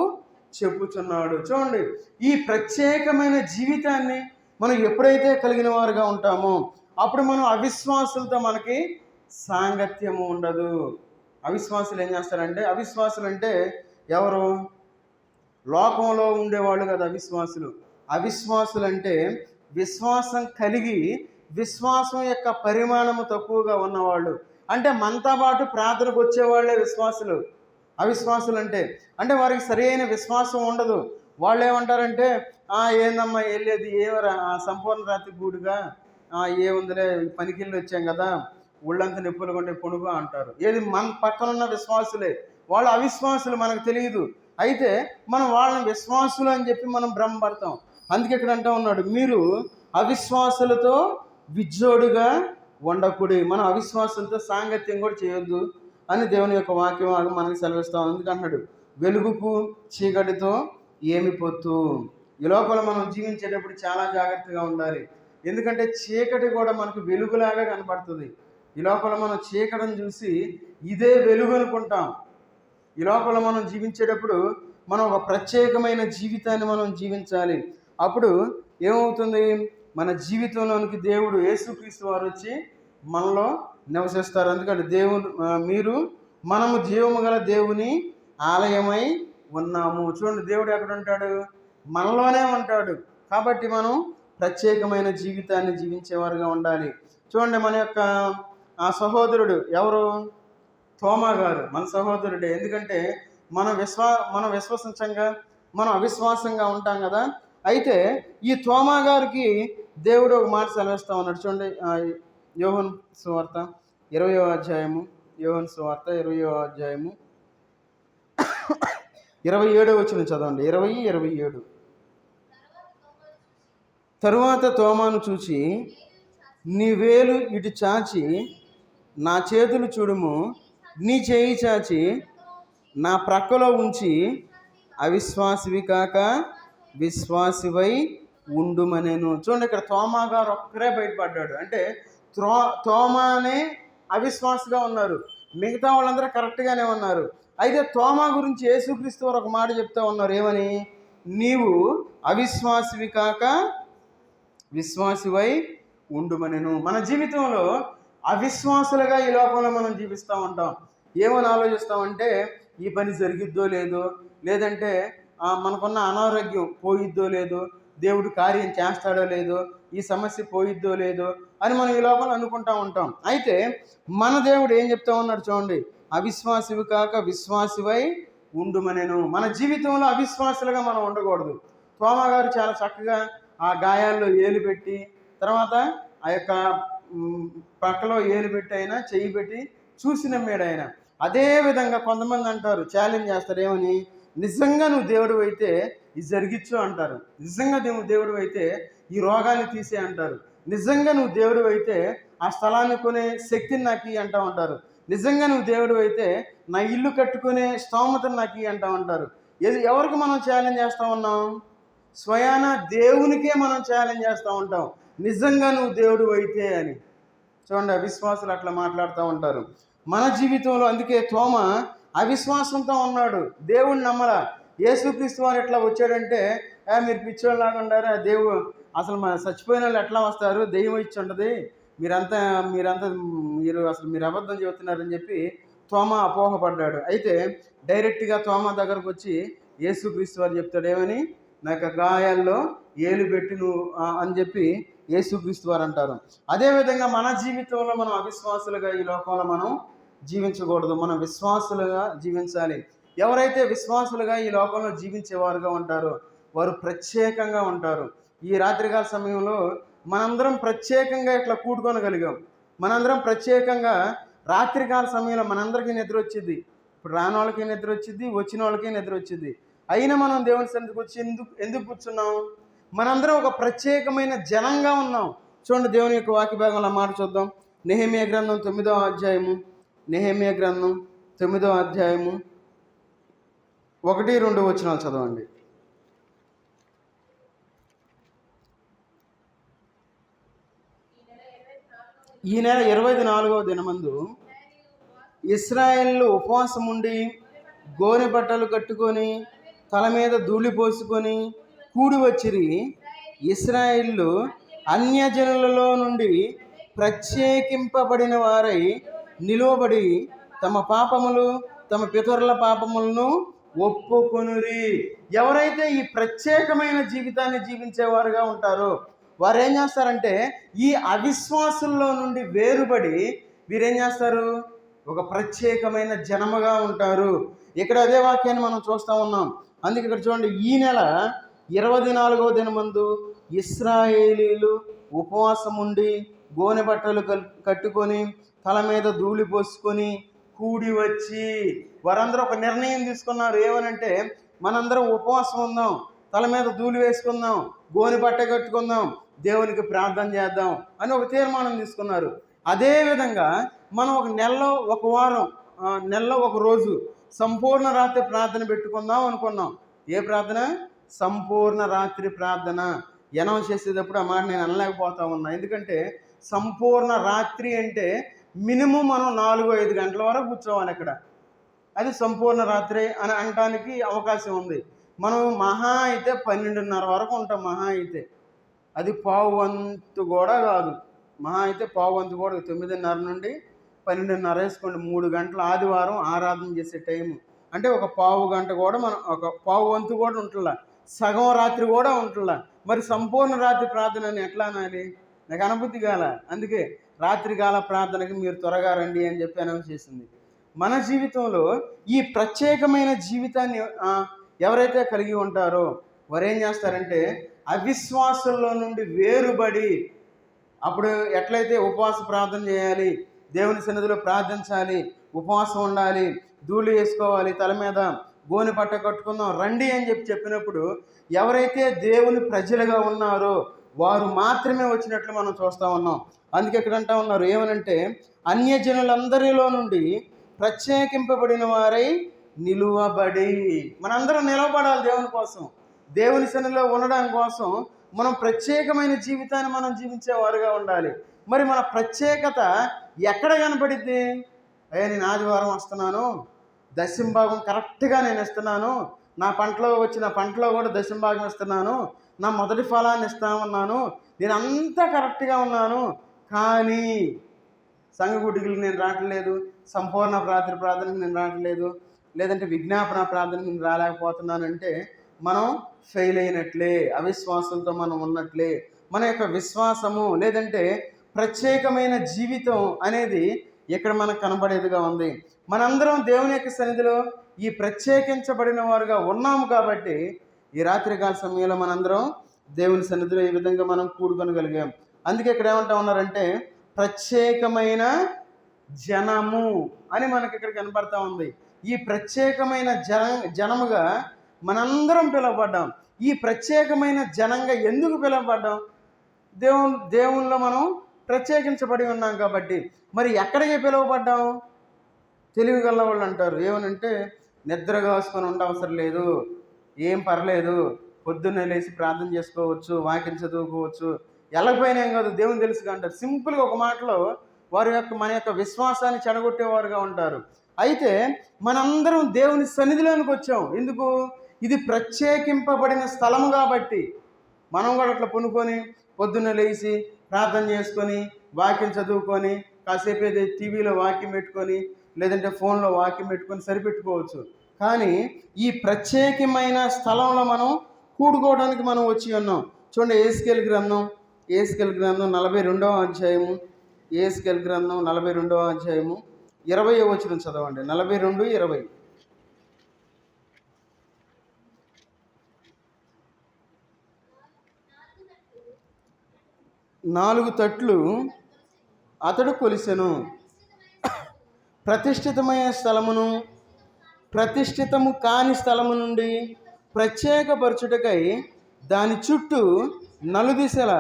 చెప్పుచున్నాడు. చూడండి, ఈ ప్రత్యేకమైన జీవితాన్ని మనం ఎప్పుడైతే కలిగిన వారుగా ఉంటామో అప్పుడు మనం అవిశ్వాసులతో మనకి సాంగత్యము ఉండదు. అవిశ్వాసులు ఏం చేస్తారంటే, అవిశ్వాసులు అంటే ఎవరు? లోకంలో ఉండేవాళ్ళు కదా అవిశ్వాసులు. అవిశ్వాసులు అంటే విశ్వాసం కలిగి విశ్వాసం యొక్క పరిమాణము తక్కువగా ఉన్నవాళ్ళు. అంటే మనతో పాటు ప్రార్థనకు వచ్చేవాళ్ళే విశ్వాసులు. అవిశ్వాసులు అంటే వారికి సరైన విశ్వాసం ఉండదు. వాళ్ళు ఏమంటారంటే, ఏందమ్మా వెళ్ళేది, ఏమరా సంపూర్ణ రాత్రి గూడుగా, ఏముందిలే పనికిళ్ళి వచ్చాం కదా, ఒళ్ళంతా నొప్పులు కొంటే పొడుగు అంటారు. ఏది మన పక్కనున్న విశ్వాసులే. వాళ్ళు అవిశ్వాసులు, మనకు తెలియదు. అయితే మనం వాళ్ళని విశ్వాసులు అని చెప్పి మనం భ్రమపడతాం. అందుకే ఇక్కడ అంటూ ఉన్నాడు, మీరు అవిశ్వాసులతో విజ్జోడుగా ఉండకూడదు. మనం అవిశ్వాసులతో సాంగత్యం కూడా చేయొద్దు అని దేవుని యొక్క వాక్యం మనకి సెలవిస్తాం. ఎందుకంటున్నాడు, వెలుగుకు చీకటితో ఏమి పొత్తు. ఈ లోపల మనం జీవించేటప్పుడు చాలా జాగ్రత్తగా ఉండాలి. ఎందుకంటే చీకటి కూడా మనకు వెలుగులాగా కనపడుతుంది. ఈ లోపల మనం చీకటిని చూసి ఇదే వెలుగు అనుకుంటాం. ఈ లోపల మనం జీవించేటప్పుడు మనం ఒక ప్రత్యేకమైన జీవితాన్ని మనం జీవించాలి. అప్పుడు ఏమవుతుంది, మన జీవితంలోనికి దేవుడు యేసుక్రీస్తు వారు వచ్చి మనలో నివసిస్తారు. ఎందుకంటే మనము జీవము గల దేవుని ఆలయమై ఉన్నాము. చూడండి, దేవుడు ఎక్కడ ఉంటాడు? మనలోనే ఉంటాడు. కాబట్టి మనం ప్రత్యేకమైన జీవితాన్ని జీవించేవారుగా ఉండాలి. చూడండి, మన యొక్క సహోదరుడు ఎవరు? తోమా గారు మన సహోదరుడే. ఎందుకంటే మనం విశ్వసించంగా మనం అవిశ్వాసంగా ఉంటాం కదా. అయితే ఈ తోమా గారికి దేవుడు ఒక మాట సెలవిస్తూ ఉన్నాడు. చూడండి, యోహాను సువార్త 20వ అధ్యాయము, యోహాను సువార్త 20వ అధ్యాయము 27వ వచనం చదవండి. 20:27. తరువాత తోమాను చూచి, నీ వేలు ఇటు చాచి నా చేతులు చూడుము, నీ చేయి చాచి నా ప్రక్కలో ఉంచి అవిశ్వాసివి కాక విశ్వాసివై ఉండుమనేను. చూడండి, ఇక్కడ తోమా గారు ఒక్కరే బయటపడ్డాడు. అంటే తోమానే అవిశ్వాసిగా ఉన్నారు, మిగతా వాళ్ళందరూ కరెక్ట్గానే ఉన్నారు. అయితే తోమా గురించి యేసుక్రీస్తు వారు ఒక మాట చెప్తా ఉన్నారు. ఏమని? నీవు అవిశ్వాసివి కాక విశ్వాసివై ఉండుమనెను. మన జీవితంలో అవిశ్వాసులుగా ఈ లోకంలో మనం జీవిస్తూ ఉంటాం. ఏమని ఆలోచిస్తామంటే, ఈ పని జరిగిద్దో లేదో, లేదంటే మనకున్న అనారోగ్యం పోయిద్దో లేదో, దేవుడు కార్యం చేస్తాడో లేదో, ఈ సమస్య పోయిద్దో లేదో అని మనం ఈ లోపల అనుకుంటూ ఉంటాం. అయితే మన దేవుడు ఏం చెప్తా ఉన్నాడు చూడండి, అవిశ్వాసివి కాక విశ్వాసివై ఉండుమనెను. మన జీవితంలో అవిశ్వాసులుగా మనం ఉండకూడదు. తోమా గారు చాలా చక్కగా ఆ గాయాల్లో ఏలు పెట్టి, తర్వాత ఆ యొక్క పక్కలో ఏలు పెట్టి అయినా చెయ్యి పెట్టి చూసి నమ్మాడు ఆయన. అదేవిధంగా కొంతమంది అంటారు, ఛాలెంజ్ చేస్తారు, ఏమని? నిజంగా నువ్వు దేవుడు అయితే ఇది జరిగిచ్చు అంటారు. నిజంగా దేవుడు అయితే ఈ రోగాన్ని తీసే అంటారు. నిజంగా నువ్వు దేవుడు అయితే ఆ స్థలాన్ని కొనే శక్తిని నాకు ఇయ్యి అంటూ ఉంటారు. నిజంగా నువ్వు దేవుడు అయితే నా ఇల్లు కట్టుకునే స్తోమతను నాకు ఇయ్యి అంటూ ఉంటారు. ఎవరికి మనం ఛాలెంజ్ చేస్తూ ఉన్నాం? స్వయాన దేవునికే మనం ఛాలెంజ్ చేస్తూ ఉంటాం, నిజంగా నువ్వు దేవుడు అయితే అని. చూడండి, అవిశ్వాసులు అట్లా మాట్లాడుతూ ఉంటారు మన జీవితంలో. అందుకే తోమ అవిశ్వాసంతో ఉన్నాడు, దేవుడిని నమ్మలా. యేసుక్రీస్తు వారు ఎట్లా వచ్చాడంటే, మీరు పిచ్చోళ్ళలాగా ఉండారు, దేవుడు అసలు చచ్చిపోయిన వాళ్ళు ఎట్లా వస్తారు, దెయ్యం ఇచ్చి ఉంటుంది, మీరు అబద్ధం చెబుతున్నారని చెప్పి తోమ అపోహపడ్డాడు. అయితే డైరెక్ట్గా తోమ దగ్గరకు వచ్చి యేసుక్రీస్తు వారు చెప్తాడు, ఏమని? నా యొక్క గాయాల్లో ఏలు పెట్టి నువ్వు అని చెప్పి యేసుక్రీస్తు వారు అంటారు. అదేవిధంగా మన జీవితంలో మనం అవిశ్వాసులుగా ఈ లోకంలో మనం జీవించకూడదు, మనం విశ్వాసులుగా జీవించాలి. ఎవరైతే విశ్వాసులుగా ఈ లోకంలో జీవించేవారుగా ఉంటారో వారు ప్రత్యేకంగా ఉంటారు. ఈ రాత్రికాల సమయంలో మనందరం ప్రత్యేకంగా ఇట్లా కూడుకోనగలిగాం. మనందరం ప్రత్యేకంగా రాత్రికాల సమయంలో మనందరికీ నిద్ర వచ్చింది. ఇప్పుడు రాని వాళ్ళకి నిద్ర వచ్చింది, వచ్చిన వాళ్ళకి నిద్ర వచ్చింది. అయినా మనం దేవుని సన్నిధికి వచ్చి ఎందుకు కూర్చున్నాం? మనందరం ఒక ప్రత్యేకమైన జనంగా ఉన్నాం. చూడండి, దేవుని యొక్క వాక్య భాగంలో మాట చూద్దాం. నెహెమీయా గ్రంథం 9వ అధ్యాయము, నెహెమీయా గ్రంథం 9వ అధ్యాయము 1-2 వచనాలు చదవండి. ఈ నెల 24వ దినమందు ఇశ్రాయేలు ఉపవాసం ఉండి గోనె బట్టలు కట్టుకొని తల మీద ధూళి పోసుకొని కూడి వచ్చిరి. ఇశ్రాయేలు అన్యజనులలో నుండి ప్రత్యేకింపబడిన వారై నిలువబడి తమ పాపములు తమ పితరుల పాపములను ఒప్పుకొనురి. ఎవరైతే ఈ ప్రత్యేకమైన జీవితాన్ని జీవించేవారుగా ఉంటారో వారు ఏం చేస్తారంటే ఈ అవిశ్వాసుల్లో నుండి వేరుబడి వీరేం చేస్తారు? ఒక ప్రత్యేకమైన జనముగా ఉంటారు. ఇక్కడ అదే వాక్యాన్ని మనం చూస్తూ ఉన్నాం. అందుకే ఇక్కడ చూడండి, ఈ నెల 24వ దినమందు ఇశ్రాయేలీలు ఉపవాసం ఉండి గోనె బట్టలు కట్టుకొని తల మీద ధూళి పోసుకొని కూడి వచ్చి వారందరూ ఒక నిర్ణయం తీసుకున్నారు. ఏమనంటే మనందరం ఉపవాసం ఉందాం, తల మీద ధూళి వేసుకుందాం, గోనె బట్ట కట్టుకుందాం, దేవునికి ప్రార్థన చేద్దాం అని ఒక తీర్మానం తీసుకున్నారు. అదేవిధంగా మనం ఒక నెలలో ఒక వారం, నెలలో ఒక రోజు సంపూర్ణ రాత్రి ప్రార్థన పెట్టుకుందాం అనుకున్నాం. ఏ ప్రార్థన? సంపూర్ణ రాత్రి ప్రార్థన. అనౌన్స్ చేసేటప్పుడు ఆ మాట నేను అనలేకపోతా ఉన్నా. ఎందుకంటే సంపూర్ణ రాత్రి అంటే మినిమం మనం 4-5 గంటల వరకు కూర్చోవాలి అక్కడ. అది సంపూర్ణ రాత్రి అని అనటానికి అవకాశం ఉంది. మనం మహా అయితే 12:30 వరకు ఉంటాం. మహా అయితే అది పావువంతు కూడా కాదు. మహా అయితే పావువంతు కూడా 9:30 నుండి 12:30 వేసుకోండి. 3 గంటలు ఆదివారం ఆరాధన చేసే టైము. అంటే ఒక పావు గంట కూడా మనం, ఒక పావు వంతు కూడా ఉంటుందా, సగం రాత్రి కూడా ఉంటుందా. మరి సంపూర్ణ రాత్రి ప్రార్థన అని ఎట్లా అనాలి? నాకు అనుభూతి కాల. అందుకే రాత్రికాల ప్రార్థనకి మీరు త్వరగా రండి అని చెప్పి అనౌన్స్ చేసింది. మన జీవితంలో ఈ ప్రత్యేకమైన జీవితాన్ని ఎవరైతే కలిగి ఉంటారో వారు ఏం చేస్తారంటే అవిశ్వాసంలో నుండి వేరుబడి, అప్పుడు ఎట్లయితే ఉపవాస ప్రార్థన చేయాలి, దేవుని సన్నిధిలో ప్రార్థించాలి, ఉపవాసం ఉండాలి, ధూళి వేసుకోవాలి, తల మీద గోనె పట్ట కట్టుకుందాం రండి అని చెప్పినప్పుడు ఎవరైతే దేవుని ప్రజలుగా ఉన్నారో వారు మాత్రమే వచ్చినట్లు మనం చూస్తూ ఉన్నాం. అందుకే ఇక్కడ అంటా ఉన్నారు ఏమనంటే అన్యజనులందరిలో నుండి ప్రత్యేకింపబడిన వారై నిలువబడి. మనందరం నిలవబడాలి దేవుని కోసం, దేవుని సన్నిధిలో ఉండడం కోసం. మనం ప్రత్యేకమైన జీవితాన్ని మనం జీవించేవారుగా ఉండాలి. మరి మన ప్రత్యేకత ఎక్కడ కనపడిద్ది? అయ్యా నేను ఆదివారం వస్తున్నాను, దశంభాగం కరెక్ట్గా నేను ఇస్తున్నాను, నా పంటలో వచ్చిన పంటలో కూడా దశంభాగం ఇస్తున్నాను, నా మొదటి ఫలాన్ని ఇస్తామన్నాను, నేను అంతా కరెక్ట్గా ఉన్నాను, కానీ సంఘగుడికి నేను రావట్లేదు, సంపూర్ణ రాత్రి ప్రార్థనకి నేను రావట్లేదు, లేదంటే విజ్ఞాపన ప్రార్థనకి నేను రాలేకపోతున్నానంటే మనం ఫెయిల్ అయినట్లే, అవిశ్వాసంతో మనం ఉన్నట్లే. మన యొక్క విశ్వాసము లేదంటే ప్రత్యేకమైన జీవితం అనేది ఇక్కడ మనకు కనబడేదిగా ఉంది. మనందరం దేవుని యొక్క సన్నిధిలో ఈ ప్రత్యేకించబడిన వారుగా ఉన్నాము కాబట్టి ఈ రాత్రికాల సమయంలో మనందరం దేవుని సన్నిధిలో ఈ విధంగా మనం కూడుకొనగలిగాం. అందుకే ఇక్కడ ఏమంటా ఉన్నారంటే ప్రత్యేకమైన జనము అని మనకి ఇక్కడ కనపడతా ఉంది. ఈ ప్రత్యేకమైన జనముగా మనందరం పిలువబడ్డాం. ఈ ప్రత్యేకమైన జనంగా ఎందుకు పిలువబడ్డాం? దేవునిలో మనం ప్రత్యేకించబడి ఉన్నాం కాబట్టి. మరి ఎక్కడికి పిలువబడ్డాం? తెలివి గల వాళ్ళు అంటారు ఏమనంటే నిద్ర కాసుకొని ఉండవసరం లేదు, ఏం పర్లేదు, పొద్దున్నే లేచి ప్రార్థన చేసుకోవచ్చు, వాక్యం చదువుకోవచ్చు, ఎలాగపోయినా ఏం కాదు, దేవుని తెలుసుగా అంటారు. సింపుల్గా ఒక మాటలో మన యొక్క విశ్వాసాన్ని చెడగొట్టేవారుగా ఉంటారు. అయితే మనందరం దేవుని సన్నిధిలోనికి వచ్చాం. ఎందుకు? ఇది ప్రత్యేకింపబడిన స్థలము కాబట్టి. మనం కూడా అట్లా పొనుకొని పొద్దున్న లేచి ప్రార్థన చేసుకొని వాక్యం చదువుకొని కాసేపు ఏదో టీవీలో వాక్యం పెట్టుకొని లేదంటే ఫోన్లో వాక్యం పెట్టుకొని సరిపెట్టుకోవచ్చు. కానీ ఈ ప్రత్యేకమైన స్థలంలో మనం కూడుకోవడానికి మనం వచ్చి ఉన్నాం. చూడండి, ఏస్కేల్ గ్రంథం 42వ అధ్యాయము, ఏస్కేల్ గ్రంథం 42వ అధ్యాయము 20వ వచనం చదవండి. 42:20. 4 తట్లు అతడు కొలిసెను, ప్రతిష్ఠితమైన స్థలమును ప్రతిష్ఠితము కాని స్థలము నుండి ప్రత్యేకపరచుటకై దాని చుట్టూ నలుదిశల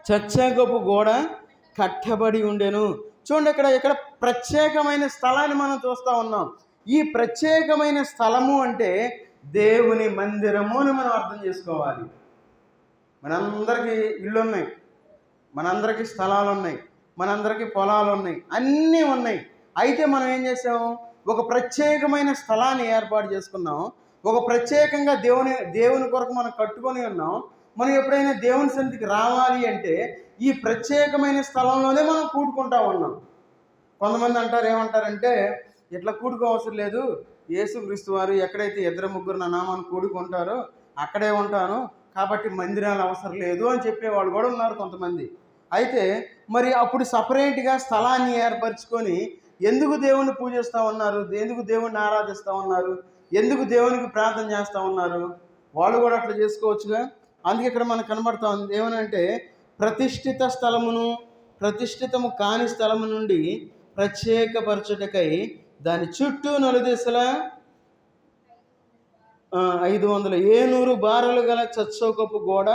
చచ్చగొప్పు గోడ కట్టబడి ఉండెను. చూడండి, ఇక్కడ ప్రత్యేకమైన స్థలాన్ని మనం చూస్తూ ఉన్నాం. ఈ ప్రత్యేకమైన స్థలము అంటే దేవుని మందిరము అని మనం అర్థం చేసుకోవాలి. మనందరికీ ఇళ్ళు ఉన్నాయి, మనందరికీ స్థలాలు ఉన్నాయి, మనందరికీ పొలాలు ఉన్నాయి, అన్నీ ఉన్నాయి. అయితే మనం ఏం చేసాం? ఒక ప్రత్యేకమైన స్థలాన్ని ఏర్పాటు చేసుకున్నాం. ఒక ప్రత్యేకంగా దేవుని కొరకు మనం కట్టుకొని ఉన్నాం. మనం ఎప్పుడైనా దేవుని సన్నిధికి రావాలి అంటే ఈ ప్రత్యేకమైన స్థలంలోనే మనం కూడుకుంటా ఉన్నాం. కొంతమంది అంటారు, ఏమంటారంటే ఇట్లా కూడుకోవసరం లేదు, యేసుక్రీస్తు వారు ఎక్కడైతే ఇద్దరు ముగ్గురు నా నామాన్ని కూడుకుంటారో అక్కడే ఉంటాను, కాబట్టి మందిరాలు అవసరం లేదు అని చెప్పేవాళ్ళు కూడా ఉన్నారు కొంతమంది. అయితే మరి అప్పుడు సపరేట్గా స్థలాన్ని ఏర్పరచుకొని ఎందుకు దేవుణ్ణి పూజిస్తూ ఉన్నారు, ఎందుకు దేవుణ్ణి ఆరాధిస్తూ ఉన్నారు, ఎందుకు దేవునికి ప్రార్థన చేస్తూ ఉన్నారు? వాళ్ళు కూడా అట్లా చేసుకోవచ్చుగా. అందుకే ఇక్కడ మనకు కనబడతా ఉంది ఏమనంటే, ప్రతిష్ఠిత స్థలమును ప్రతిష్ఠితము కాని స్థలము నుండి ప్రత్యేకపరచుటకై దాని చుట్టూ నలుదిశల 500 ఏనూరు బారలు గల చచ్చోకపు గోడ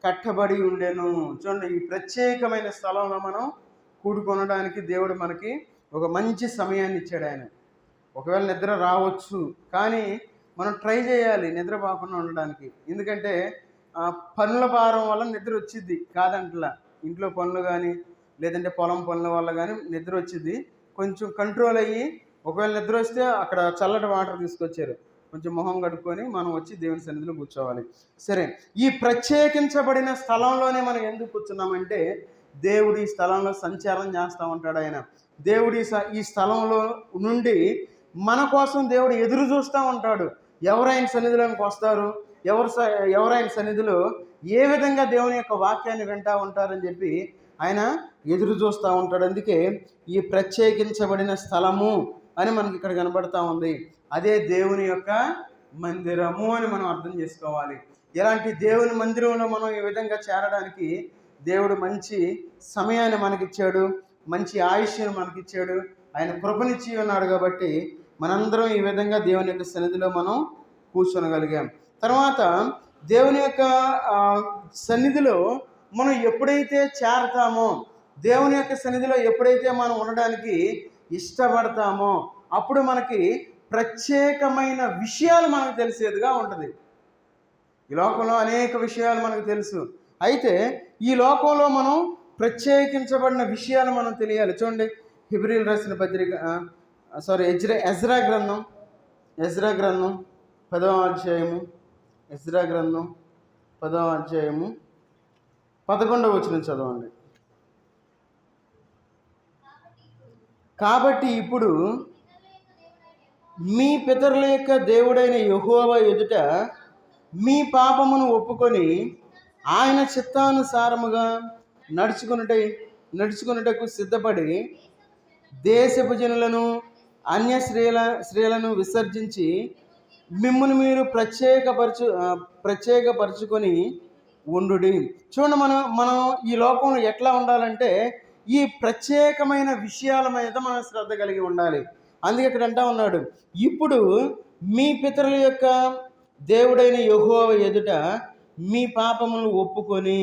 కట్టబడి ఉండెను. చూడండి, ఈ ప్రత్యేకమైన స్థలంలో మనం కూడుకొనడానికి దేవుడు మనకి ఒక మంచి సమయాన్ని ఇచ్చాడు. ఆయన ఒకవేళ నిద్ర రావచ్చు, కానీ మనం ట్రై చేయాలి నిద్ర పోకుండా ఉండడానికి. ఎందుకంటే పనుల భారం వల్ల నిద్ర వచ్చింది కాదంటలా, ఇంట్లో పనులు కానీ లేదంటే పొలం పనుల వల్ల కానీ నిద్ర వచ్చింది. కొంచెం కంట్రోల్ అయ్యి, ఒకవేళ నిద్ర వస్తే అక్కడ చల్లటి వాటర్ తీసుకొచ్చారు, కొంచెం మొహం కడుక్కొని మనం వచ్చి దేవుని సన్నిధిలో కూర్చోవాలి. సరే, ఈ ప్రత్యేకించబడిన స్థలంలోనే మనం ఎందుకు కూర్చున్నామంటే, దేవుడు ఈ స్థలంలో సంచారం చేస్తూ ఉంటాడు. ఆయన దేవుడు ఈ స్థలంలో నుండి మన కోసం దేవుడు ఎదురు చూస్తూ ఉంటాడు. ఎవరైనా సన్నిధిలోకి వస్తారు, ఎవరైనా సన్నిధిలో ఏ విధంగా దేవుని యొక్క వాక్యాన్ని వింటూ ఉంటారని చెప్పి ఆయన ఎదురు చూస్తూ ఉంటాడు. అందుకే ఈ ప్రత్యేకించబడిన స్థలము అని మనకి ఇక్కడ కనబడతా ఉంది. అదే దేవుని యొక్క మందిరము అని మనం అర్థం చేసుకోవాలి. ఇలాంటి దేవుని మందిరంలో మనం ఈ విధంగా చేరడానికి దేవుడు మంచి సమయాన్ని మనకిచ్చాడు, మంచి ఆయుష్ను మనకిచ్చాడు, ఆయన కృపనిచ్చి ఉన్నాడు. కాబట్టి మనందరం ఈ విధంగా దేవుని యొక్క సన్నిధిలో మనం కూర్చొనగలిగాం. తర్వాత దేవుని యొక్క సన్నిధిలో మనం ఎప్పుడైతే చేరతామో, దేవుని యొక్క సన్నిధిలో ఎప్పుడైతే మనం ఉండడానికి ఇష్టపడతామో, అప్పుడు మనకి ప్రత్యేకమైన విషయాలు మనకు తెలిసేదిగా ఉంటుంది. ఈ లోకంలో అనేక విషయాలు మనకు తెలుసు. అయితే ఈ లోకంలో మనం ప్రత్యేకించబడిన విషయాలు మనం తెలియాలి. చూడండి, హెబ్రీయులకు రాసిన పత్రిక ఎజ్రా గ్రంథం 10వ అధ్యాయము, ఎజ్రా గ్రంథం 10వ అధ్యాయము 11వ వచనం చదవండి. కాబట్టి ఇప్పుడు మీ పితరుల యొక్క దేవుడైన యెహోవా ఎదుట మీ పాపమును ఒప్పుకొని ఆయన చిత్తానుసారముగా నడుచుకున్నటకు సిద్ధపడి దేశపు జనులను అన్య స్త్రీలను విసర్జించి మిమ్మును మీరు ప్రత్యేకపరచుకొని ఉండుడి. చూడండి, మనం ఈ లోకంలో ఎట్లా ఉండాలంటే ఈ ప్రత్యేకమైన విషయాల మీద మనం శ్రద్ధ కలిగి ఉండాలి. అందుకే ఇక్కడ అంటా ఉన్నాడు, ఇప్పుడు మీ పితరుల యొక్క దేవుడైన యెహోవా ఎదుట మీ పాపములను ఒప్పుకొని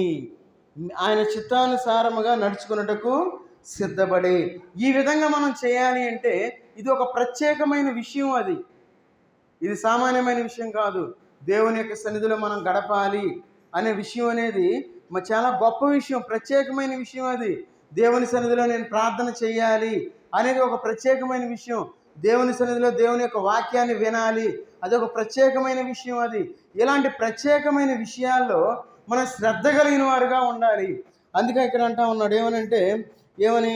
ఆయన చిత్తానుసారముగా నడుచుకున్నటకు సిద్ధపడి. ఈ విధంగా మనం చేయాలి అంటే ఇది ఒక ప్రత్యేకమైన విషయం. ఇది సామాన్యమైన విషయం కాదు. దేవుని యొక్క సన్నిధిలో మనం గడపాలి అనే విషయం అనేది చాలా గొప్ప విషయం, ప్రత్యేకమైన విషయం. అది దేవుని సన్నిధిలో నేను ప్రార్థన చేయాలి అనేది ఒక ప్రత్యేకమైన విషయం. దేవుని సన్నిధిలో దేవుని యొక్క వాక్యాన్ని వినాలి, అది ఒక ప్రత్యేకమైన విషయం. ఇలాంటి ప్రత్యేకమైన విషయాల్లో మనం శ్రద్ధ కలిగిన వారుగా ఉండాలి. అందుకే ఇక్కడ అంటా ఉన్నాడు, ఏమని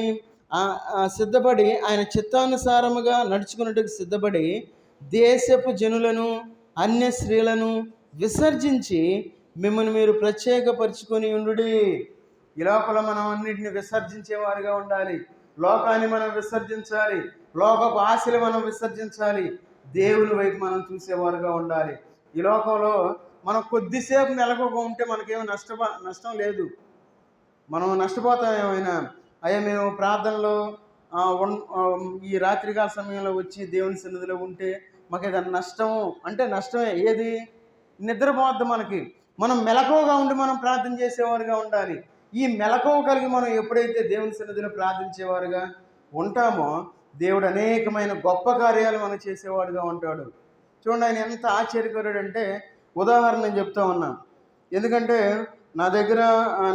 సిద్ధపడి ఆయన చిత్తానుసారముగా నడుచుకున్నట్టుకు సిద్ధపడి దేశపు జనులను అన్య స్త్రీలను విసర్జించి మిమ్మల్ని మీరు ప్రత్యేకపరుచుకొని ఉండుడి. ఈ లోపల మనం అన్నింటిని విసర్జించేవారుగా ఉండాలి. లోకాన్ని మనం విసర్జించాలి, లోకపు ఆశలు మనం విసర్జించాలి, దేవుని వైపు మనం చూసేవారుగా ఉండాలి. ఈ లోకంలో మనం కొద్దిసేపు నెలకొక ఉంటే మనకేమో నష్టం లేదు. మనం నష్టపోతాం ఏమైనా. మేము ప్రార్థనలో ఈ రాత్రికాల సమయంలో వచ్చి దేవుని సన్నిధిలో ఉంటే మాకు ఏదైనా నష్టము అంటే నష్టమే. ఏది? నిద్రపోద్దు మనకి. మనం మెలకువగా ఉండి మనం ప్రార్థన చేసేవారుగా ఉండాలి. ఈ మెలకువ కలిగి మనం ఎప్పుడైతే దేవుని సన్నిధిలో ప్రార్థించేవారుగా ఉంటామో దేవుడు అనేకమైన గొప్ప కార్యాలు మనం చేసేవాడుగా ఉంటాడు. చూడండి, ఆయన ఎంత ఆశ్చర్యకరుడంటే, ఉదాహరణ నేను చెప్తా ఉన్నా. ఎందుకంటే నా దగ్గర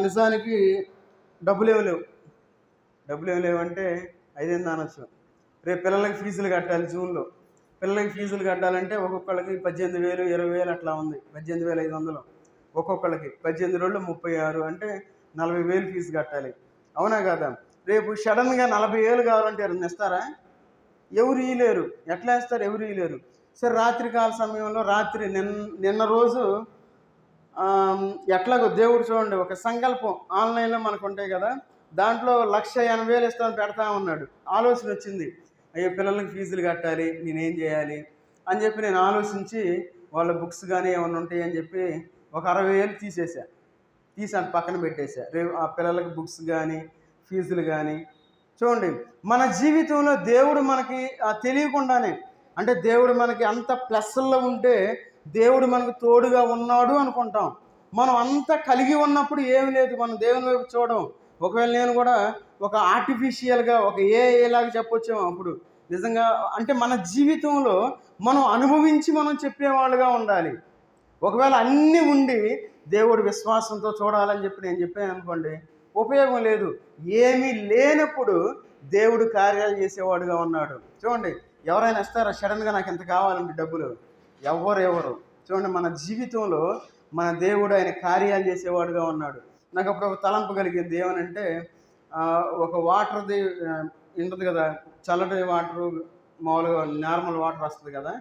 నిజానికి డబ్బులు ఏమి లేవు అంటే 5,000 అనొచ్చు. రేపు పిల్లలకి ఫీజులు కట్టాలి. జూన్లో పిల్లలకి ఫీజులు కట్టాలంటే ఒక్కొక్కళ్ళకి 18,000 20,000 అట్లా ఉంది. 18,500 ఒక్కొక్కళ్ళకి. 18 రోజులు 36 అంటే 40,000 ఫీజు కట్టాలి. అవునా కదా? రేపు సడన్గా 40,000 కావాలంటే ఎవరైనా ఇస్తారా? ఎవరు ఇయ్యలేరు. ఎట్లా వేస్తారు? ఎవరు ఇయ్యలేరు. సరే, రాత్రికాల సమయంలో నిన్న రోజు ఎట్లాగో దేవుడు చూడండి, ఒక సంకల్పం ఆన్లైన్లో మనకు ఉంటాయి కదా, దాంట్లో 1,80,000 ఇస్తామని పెడతా ఉన్నాడు. ఆలోచన వచ్చింది, అయ్యో పిల్లలకి ఫీజులు కట్టాలి, నేనేం చేయాలి అని చెప్పి నేను ఆలోచించి వాళ్ళ బుక్స్ కానీ ఏమైనా ఉంటాయి అని చెప్పి ఒక 60,000 తీసి అటు పక్కన పెట్టేశా. రేపు ఆ పిల్లలకి బుక్స్ కానీ ఫీజులు కానీ. చూడండి, మన జీవితంలో దేవుడు మనకి తెలియకుండానే, అంటే దేవుడు మనకి అంత ప్లస్ల్లో ఉంటే దేవుడు మనకు తోడుగా ఉన్నాడు అనుకుంటాం. మనం అంతా కలిగి ఉన్నప్పుడు ఏమి లేదు, మనం దేవుని వైపు చూడడం. ఒకవేళ నేను కూడా ఒక ఆర్టిఫిషియల్గా ఒక ఏలాగా చెప్పొచ్చాము అప్పుడు. నిజంగా అంటే మన జీవితంలో మనం అనుభవించి మనం చెప్పేవాళ్ళుగా ఉండాలి. ఒకవేళ అన్నీ ఉండి దేవుడు విశ్వాసంతో చూడాలని చెప్పి నేను చెప్పాను అనుకోండి, ఉపయోగం లేదు. ఏమీ లేనప్పుడు దేవుడు కార్యాలు చేసేవాడుగా ఉన్నాడు. చూడండి, ఎవరైనా ఇస్తారా సడన్గా నాకు ఎంత కావాలంటే డబ్బులు? ఎవరు. చూడండి, మన జీవితంలో మన దేవుడు ఆయన కార్యాలు చేసేవాడుగా ఉన్నాడు. నాకు అప్పుడు ఒక తలంపు కలిగింది. ఏమనంటే, ఒక వాటర్ది ఉంటుంది కదా, చల్లటి వాటరు, మామూలుగా నార్మల్ వాటర్ వస్తుంది కదా,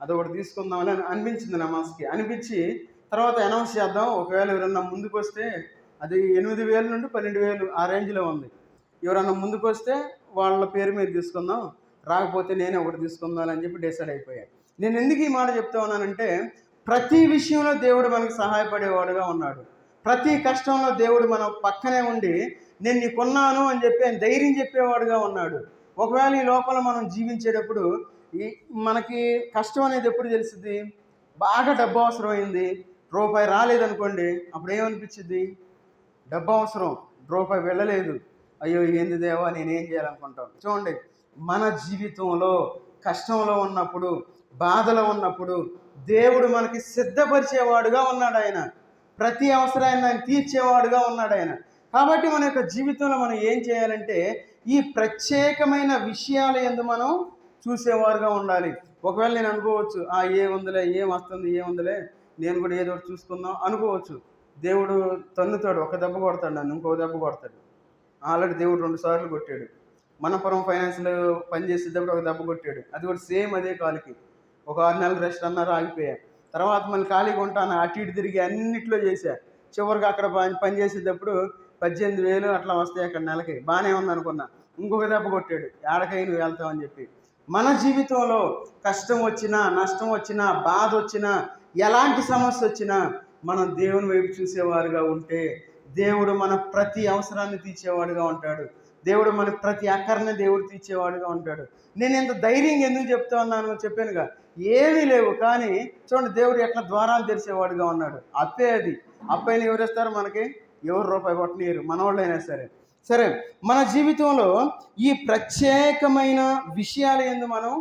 అది ఒకటి తీసుకుందామని అనిపించింది నా మనసుకి. అనిపించి తర్వాత అనౌన్స్ చేద్దాం, ఒకవేళ ఎవరన్నా ముందుకు వస్తే, అది 8,000 నుండి 12,000 ఆ రేంజ్లో ఉంది. ఎవరన్నా ముందుకు వస్తే వాళ్ళ పేరు మీద తీసుకుందాం, రాకపోతే నేనే ఒకటి తీసుకుందాం అని చెప్పి డిసైడ్ అయిపోయాను. నేను ఎందుకు ఈ మాట చెప్తా ఉన్నానంటే, ప్రతి విషయంలో దేవుడు మనకు సహాయపడేవాడుగా ఉన్నాడు. ప్రతి కష్టంలో దేవుడు మన పక్కనే ఉండి నేను నీకున్నాను అని చెప్పి ఆయన ధైర్యం చెప్పేవాడుగా ఉన్నాడు. ఒకవేళ ఈ లోపల మనం జీవించేటప్పుడు మనకి కష్టం అనేది ఎప్పుడు తెలుస్తుంది? బాగా డబ్బు అవసరమైంది, రూపాయి రాలేదనుకోండి, అప్పుడు ఏమనిపించింది? డబ్బు అవసరం, రూపాయి వెళ్ళలేదు, అయ్యో ఏంది దేవా నేనేం చేయాలనుకుంటాం. చూడండి, మన జీవితంలో కష్టంలో ఉన్నప్పుడు, బాధలో ఉన్నప్పుడు దేవుడు మనకి సిద్ధపరిచేవాడుగా ఉన్నాడు. ఆయన ప్రతి అవసరాన్ని ఆయన తీర్చేవాడుగా ఉన్నాడు ఆయన. కాబట్టి మన యొక్క జీవితంలో మనం ఏం చేయాలంటే, ఈ ప్రత్యేకమైన విషయాల యందు మనం చూసేవారుగా ఉండాలి. ఒకవేళ నేను అనుకోవచ్చు, ఏముందిలే, ఏం వస్తుంది, ఏముందిలే, నేను కూడా ఏదో ఒకటి చూసుకుందాం అనుకోవచ్చు. దేవుడు తన్నుతాడు, ఒక దెబ్బ కొడతాడు, నన్ను ఇంకో దెబ్బ కొడతాడు. ఆల్రెడీ దేవుడు 2 సార్లు కొట్టాడు. మనపురం ఫైనాన్స్లో పనిచేసేటప్పుడు ఒక దెబ్బ కొట్టాడు, అది కూడా సేమ్ అదే కాలుకి. ఒక 6 నెలలు రెస్ట్ అన్నారు, ఆగిపోయా. తర్వాత మళ్ళీ ఖాళీగా ఉంటాను, అటు ఇటు తిరిగి అన్నిట్లో చేశా. చివరికి అక్కడ పనిచేసేటప్పుడు 18,000 అట్లా వస్తాయి అక్కడ నెలకి. బాగానే ఉందనుకున్నా, ఇంకొక దెబ్బ కొట్టాడు, ఏడకై నువ్వు వెళ్తావని చెప్పి. మన జీవితంలో కష్టం వచ్చినా, నష్టం వచ్చినా, బాధ వచ్చినా, ఎలాంటి సమస్య వచ్చినా మనం దేవుని వైపు చూసేవారుగా ఉంటే దేవుడు మన ప్రతి అవసరాన్ని తీర్చేవాడుగా ఉంటాడు. దేవుడు మన ప్రతి అక్కర్ని దేవుడు తీర్చేవాడుగా ఉంటాడు. నేను ఇంత ధైర్యంగా ఎందుకు చెప్తా ఉన్నాను చెప్పానుగా, ఏమీ లేవు, కానీ చూడండి దేవుడు ఎట్లా ద్వారాలు తెరిచేవాడుగా ఉన్నాడు. అది అప్పైన ఎవరేస్తారు మనకి? ఎవరు రూపాయి కొట్టనీయరు, మనవాళ్ళైనా సరే. మన జీవితంలో ఈ ప్రత్యేకమైన విషయాల యందు మనం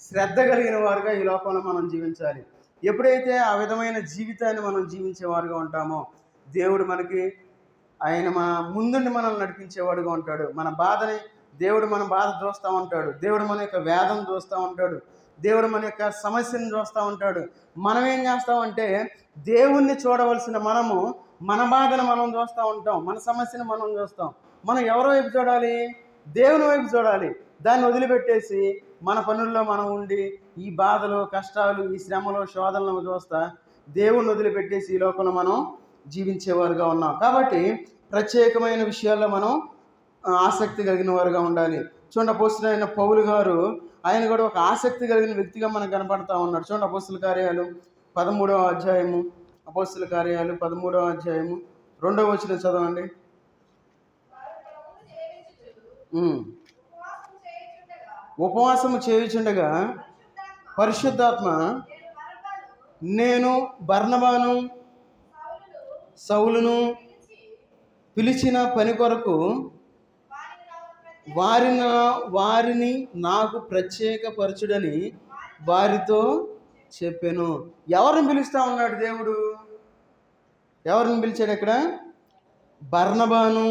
శ్రద్ధ కలిగిన వారుగా ఈ లోకంలో మనం జీవించాలి. ఎప్పుడైతే ఆ విధమైన జీవితాన్ని మనం జీవించేవారుగా ఉంటామో దేవుడు మనకి ఆయన మన ముందుండి మనల్ని నడిపించేవాడుగా ఉంటాడు. మన బాధని దేవుడు మన బాధ చూస్తూ ఉంటాడు. దేవుడు మన యొక్క వేదన చూస్తూ ఉంటాడు. దేవుడు మన యొక్క సమస్యను చూస్తూ ఉంటాడు. మనం ఏం చేస్తామంటే, దేవుణ్ణి చూడవలసిన మనము మన బాధను మనం చూస్తూ ఉంటాం, మన సమస్యను మనం చూస్తాం. మనం ఎవరి వైపు చూడాలి? దేవుని వైపు చూడాలి. దాన్ని వదిలిపెట్టేసి మన పనుల్లో మనం ఉండి ఈ బాధలు, కష్టాలు, ఈ శ్రమలు, శోధనలను చూస్తా దేవుణ్ణి వదిలిపెట్టేసి ఈ లోకంలో మనం జీవించేవారుగా ఉన్నాం. కాబట్టి ప్రత్యేకమైన విషయాల్లో మనం ఆసక్తి కలిగిన వారుగా ఉండాలి. చూడండి, అపోస్తలుడైన పౌలు గారు, ఆయన కూడా ఒక ఆసక్తి కలిగిన వ్యక్తిగా మనకు కనపడతా ఉన్నాడు. చూడండి, అపోస్తల కార్యాలు 13వ అధ్యాయము, అపోస్తల కార్యాలు 13వ అధ్యాయము 2వ వచనం చదవండి. ఉపవాసము చేయుచుండగా పరిశుద్ధాత్మ నేను బర్నబాను సౌలును పిలిచిన పని కొరకు వారిని నాకు ప్రత్యేకపరచుడని వారితో చెప్పాను. ఎవరిని పిలుస్తా ఉన్నాడు దేవుడు? ఎవరిని పిలిచాడు ఇక్కడ? బర్నబాను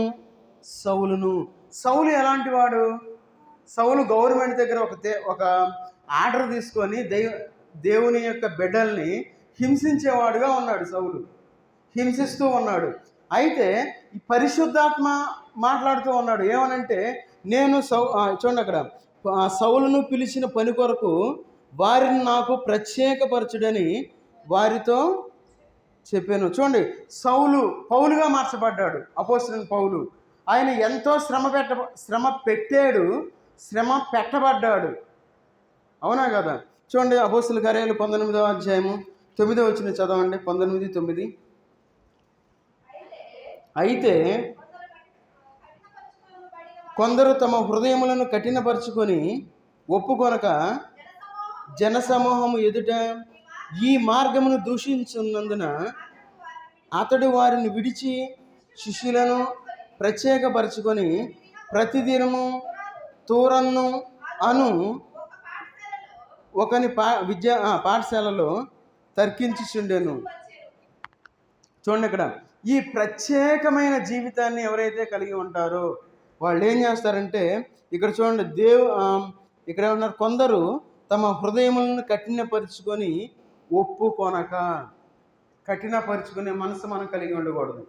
సౌలును. సౌలు ఎలాంటి వాడు? సౌలు గవర్నమెంట్ దగ్గర ఒక ఆర్డర్ తీసుకొని దేవుని యొక్క బిడ్డల్ని హింసించేవాడుగా ఉన్నాడు. సౌలు హింసిస్తూ ఉన్నాడు. అయితే ఈ పరిశుద్ధాత్మ మాట్లాడుతూ ఉన్నాడు ఏమనంటే, నేను చూడండి అక్కడ, సౌలును పిలిచిన పని కొరకు వారిని నాకు ప్రత్యేకపరచుడని వారితో చెప్పాను. చూడండి, పౌలుగా మార్చబడ్డాడు. అపోస్తలుడైన పౌలు ఆయన ఎంతో శ్రమ పెట్టాడు, శ్రమ పెట్టబడ్డాడు. అవునా కదా? చూడండి, అపోస్తలుల కార్యాలు 19వ అధ్యాయము 9వ వచనం చదవండి. 19:9. అయితే కొందరు తమ హృదయములను కఠినపరుచుకొని ఒప్పుకొనక జనసమూహము ఎదుట ఈ మార్గమును దూషించున్నందున అతడు వారిని విడిచి శిష్యులను ప్రత్యేకపరచుకొని ప్రతిదినము తూరన్ను అను ఒకని పాఠశాలలో తర్కించుచుండెను. చూడండి, ఇక్కడ ఈ ప్రత్యేకమైన జీవితాన్ని ఎవరైతే కలిగి ఉంటారో వాళ్ళు ఏం చేస్తారంటే, ఇక్కడ చూడండి, ఇక్కడ ఉన్నారు, కొందరు తమ హృదయములను కఠినపరుచుకొని ఒప్పుకొనక. కఠినపరుచుకునే మనసు మనం కలిగి ఉండకూడదు,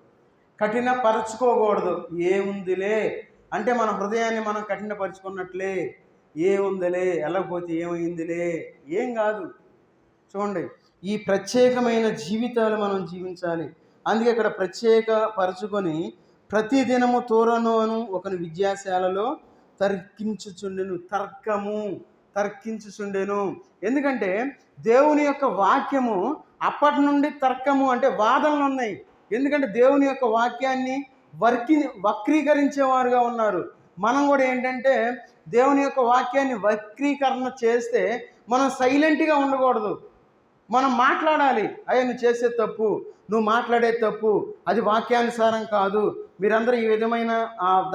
కఠినపరచుకోకూడదు. ఏముందిలే అంటే మన హృదయాన్ని మనం కఠినపరుచుకున్నట్లే, ఏముందిలే, వెళ్ళకపోతే ఏమైందిలే, ఏం కాదు. చూడండి, ఈ ప్రత్యేకమైన జీవితాలు మనం జీవించాలి. అందుకే ఇక్కడ ప్రత్యేకపరచుకొని ప్రతిదినము తోరను ఒకని విద్యాశాలలో తర్కించుచుండెను. ఎందుకంటే దేవుని యొక్క వాక్యము అప్పటి నుండి తర్కము అంటే వాదనలు ఉన్నాయి. ఎందుకంటే దేవుని యొక్క వాక్యాన్ని వక్రీకరించేవారుగా ఉన్నారు. మనం కూడా ఏంటంటే దేవుని యొక్క వాక్యాన్ని వక్రీకరణ చేస్తే మనం సైలెంట్గా ఉండకూడదు, మనం మాట్లాడాలి. అయ్యా, నువ్వు చేసే తప్పు, నువ్వు మాట్లాడే తప్పు, అది వాక్యానుసారం కాదు, మీరందరూ ఈ విధమైన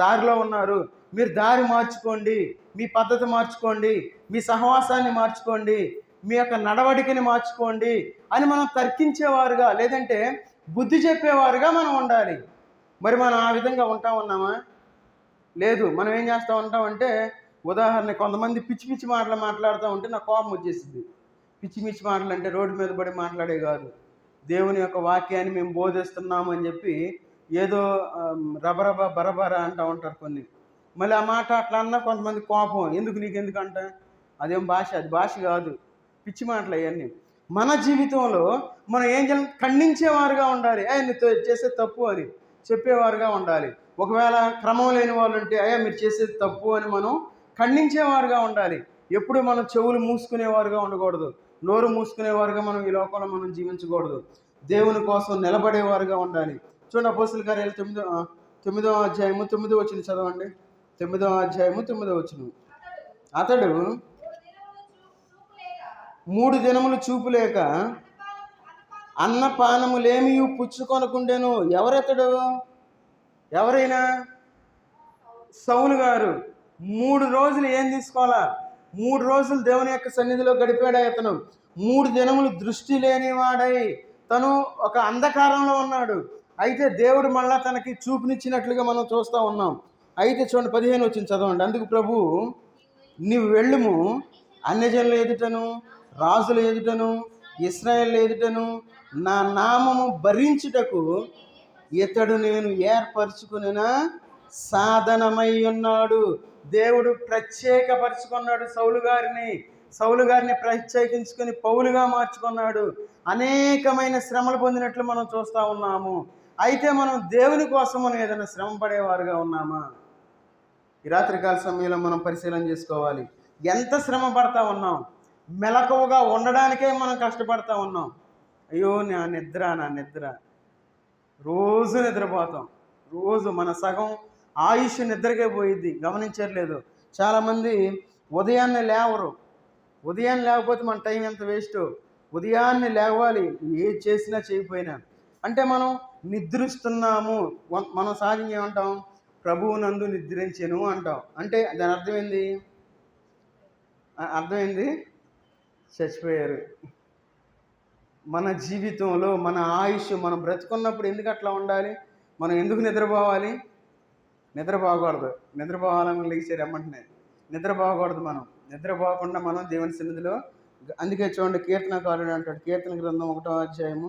దారిలో ఉన్నారు, మీరు దారి మార్చుకోండి, మీ పద్ధతి మార్చుకోండి, మీ సహవాసాన్ని మార్చుకోండి, మీ యొక్క నడవడికని మార్చుకోండి అని మనం తర్కించేవారుగా, లేదంటే బుద్ధి చెప్పేవారుగా మనం ఉండాలి. మరి మనం ఆ విధంగా ఉన్నామా? లేదు. మనం ఏం చేస్తూ ఉంటామంటే, ఉదాహరణ, కొంతమంది పిచ్చి పిచ్చి మాటలు మాట్లాడుతూ ఉంటే నాకు కోపం వచ్చేసింది. పిచ్చి పిచ్చి మాటలు అంటే రోడ్డు మీద పడి మాట్లాడే కాదు, దేవుని యొక్క వాక్యాన్ని మేము బోధిస్తున్నాము అని చెప్పి ఏదో బరబర అంటూ ఉంటారు కొన్ని. మళ్ళీ ఆ మాట అట్లా అన్నా కొంతమంది కోపం, నీకెందుకు అంట, అదేం భాష, అది భాష కాదు, పిచ్చి మాటలు అవన్నీ. మన జీవితంలో మనం ఏం చేయాలి? ఖండించేవారుగా ఉండాలి. నువ్వు చేసే తప్పు అని చెప్పేవారుగా ఉండాలి. ఒకవేళ క్రమం లేని వాళ్ళు ఉంటే, మీరు చేసేది తప్పు అని మనం ఖండించేవారుగా ఉండాలి. ఎప్పుడు మనం చెవులు మూసుకునేవారుగా ఉండకూడదు, నోరు మూసుకునేవారుగా మనం ఈ లోకంలో మనం జీవించకూడదు. దేవుని కోసం నిలబడేవారుగా ఉండాలి. చూడండి, అపోస్తలుల కార్యాలు 9వ అధ్యాయము 9వ వచనం చదవండి. 9వ అధ్యాయము 9వ వచనం. అతడు 3 దినములు చూపులేక అన్నపానములేమీ పుచ్చుకొనకుండెను. ఎవరెతడు? ఎవరైనా? సౌలు గారు 3 రోజులు ఏం తీసుకోవాలా? 3 రోజులు దేవుని యొక్క సన్నిధిలో గడిపాడు అతను. 3 దినములు దృష్టి లేనివాడై తను ఒక అంధకారంలో ఉన్నాడు. అయితే దేవుడు మళ్ళా తనకి చూపునిచ్చినట్లుగా మనం చూస్తూ ఉన్నాం. అయితే చూడండి, 15 వచనం చదవండి. అందుకు ప్రభు, నీవు వెళ్ళుము, అన్యజనుల ఎదుటను రాజుల ఎదుటను ఇశ్రాయేలు ఎదుటను నా నామము భరించుటకు ఇతడు నేను ఏర్పరచుకున్న సాధనమై ఉన్నాడు. దేవుడు ప్రత్యేకపరుచుకున్నాడు సౌలు గారిని ప్రత్యేకించుకొని పౌలుగా మార్చుకున్నాడు. అనేకమైన శ్రమలు పొందినట్లు మనం చూస్తూ ఉన్నాము. అయితే మనం దేవుని కోసం మనం ఏదైనా శ్రమ పడేవారుగా ఉన్నామా? ఈ రాత్రికాల సమయంలో మనం పరిశీలన చేసుకోవాలి. ఎంత శ్రమ పడతా ఉన్నాం? మెలకువగా ఉండడానికే మనం కష్టపడతా ఉన్నాం. అయ్యో, నా నిద్ర, రోజు నిద్రపోతాం. రోజు మన సగం ఆయుష్ నిద్రకే పోయిద్ది, గమనించట్లేదు. చాలామంది ఉదయాన్నే లేవరు. ఉదయాన్నే లేకపోతే మన టైం ఎంత వేస్ట్. ఉదయాన్నే లేవాలి, ఏది చేసినా చేయకపోయినా. అంటే మనం నిద్రిస్తున్నాము. మనం సహజంగా ఏమంటాం? ప్రభువు నందు నిద్రించెను అంటాం. అంటే దాని అర్థమైంది చచ్చిపోయారు. మన జీవితంలో మన ఆయుష్ మనం బ్రతుకున్నప్పుడు ఎందుకు అట్లా ఉండాలి? మనం ఎందుకు నిద్రపోవాలి? నిద్రపోకూడదు. నిద్రపోవాలని లేచారు ఎమ్మంటనే నిద్రపోకూడదు. మనం నిద్రపోకుండా మనం దేవుని సన్నిధిలో. అందుకే చూడండి, కీర్తనకారుడు అంటాడు, కీర్తన గ్రంథం 1వ అధ్యాయము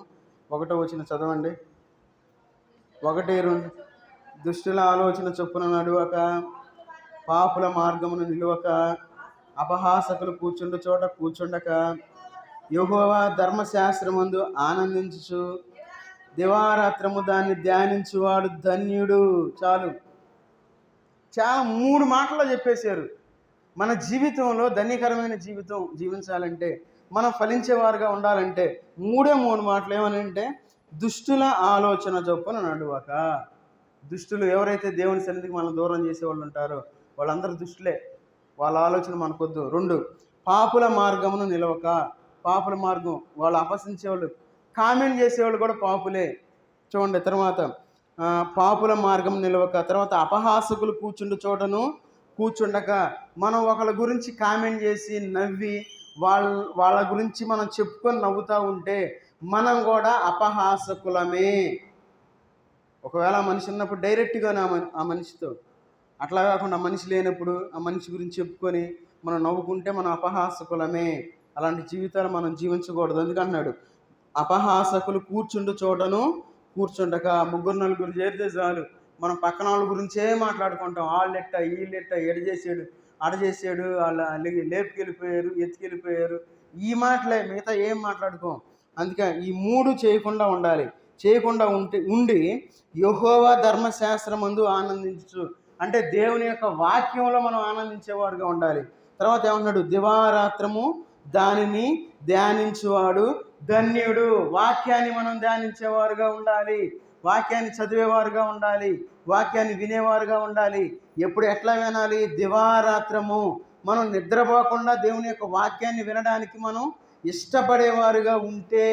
1వ వచనం చదవండి. ఒకటి రెండు, దుష్టుల ఆలోచన చొప్పున నడువక, పాపుల మార్గమును నిలువక, అపహాసకులు కూర్చుండు చోట కూర్చుండక, యెహోవా ధర్మశాస్త్రమందు ఆనందించుచు దివారాత్రము దాన్ని ధ్యానించువాడు ధన్యుడు. చాలు, చాలా 3 మాటల్లో చెప్పేశారు. మన జీవితంలో ధన్యకరమైన జీవితం జీవించాలంటే, మనం ఫలించేవారుగా ఉండాలంటే 3 మాటలు ఏమనంటే, దుష్టుల ఆలోచన చొప్పున నడువక. దుష్టులు ఎవరైతే దేవుని సన్నిధికి మనం దూరం చేసేవాళ్ళు ఉంటారో వాళ్ళందరూ దుష్టులే, వాళ్ళ ఆలోచన మనకొద్దు. 2, పాపుల మార్గమును నిలవక. పాపుల మార్గం, వాళ్ళు అపహసించేవాళ్ళు, కామెంట్ చేసేవాళ్ళు కూడా పాపులే. చూడండి తర్వాత, పాపుల మార్గం నిలవక. తర్వాత అపహాసకులు కూర్చుండు చోటను కూర్చుండక. మనం ఒకళ్ళ గురించి కామెంట్ చేసి నవ్వి వాళ్ళ గురించి మనం చెప్పుకొని నవ్వుతూ ఉంటే మనం కూడా అపహాసకులమే. ఒకవేళ ఆ మనిషి ఉన్నప్పుడు డైరెక్ట్గా ఆ మనిషితో, అట్లా కాకుండా ఆ మనిషి లేనప్పుడు ఆ మనిషి గురించి చెప్పుకొని మనం నవ్వుకుంటే మనం అపహాసకులమే. అలాంటి జీవితాలు మనం జీవించకూడదు. ఎందుకంటున్నాడు, అపహాసకులు కూర్చుండు చోటను కూర్చుండక. 3-4 చేరితే చాలు, మనం పక్కన వాళ్ళ గురించే మాట్లాడుకుంటాం. వాళ్ళెట్ట వీళ్ళెట్ట, ఎడ చేసాడు అడ చేసాడు, వాళ్ళ లేపుకెళ్ళిపోయారు, ఎత్తుకెళ్ళిపోయారు, ఈ మాటలే, మిగతా ఏం మాట్లాడుకోం. అందుకే ఈ 3 చేయకుండా ఉండాలి. చేయకుండా ఉండి యెహోవా ధర్మశాస్త్రమందు ఆనందించు, అంటే దేవుని యొక్క వాక్యంలో మనం ఆనందించేవారుగా ఉండాలి. తర్వాత ఏమన్నాడు, దివారాత్రము దానిని ధ్యానించువాడు ధన్యుడు. వాక్యాన్ని మనం ధ్యానించేవారుగా ఉండాలి, వాక్యాన్ని చదివేవారుగా ఉండాలి, వాక్యాన్ని వినేవారుగా ఉండాలి. ఎప్పుడు ఎట్లా వినాలి? దివారాత్రము. మనం నిద్రపోకుండా దేవుని యొక్క వాక్యాన్ని వినడానికి మనం ఇష్టపడేవారుగా ఉంటే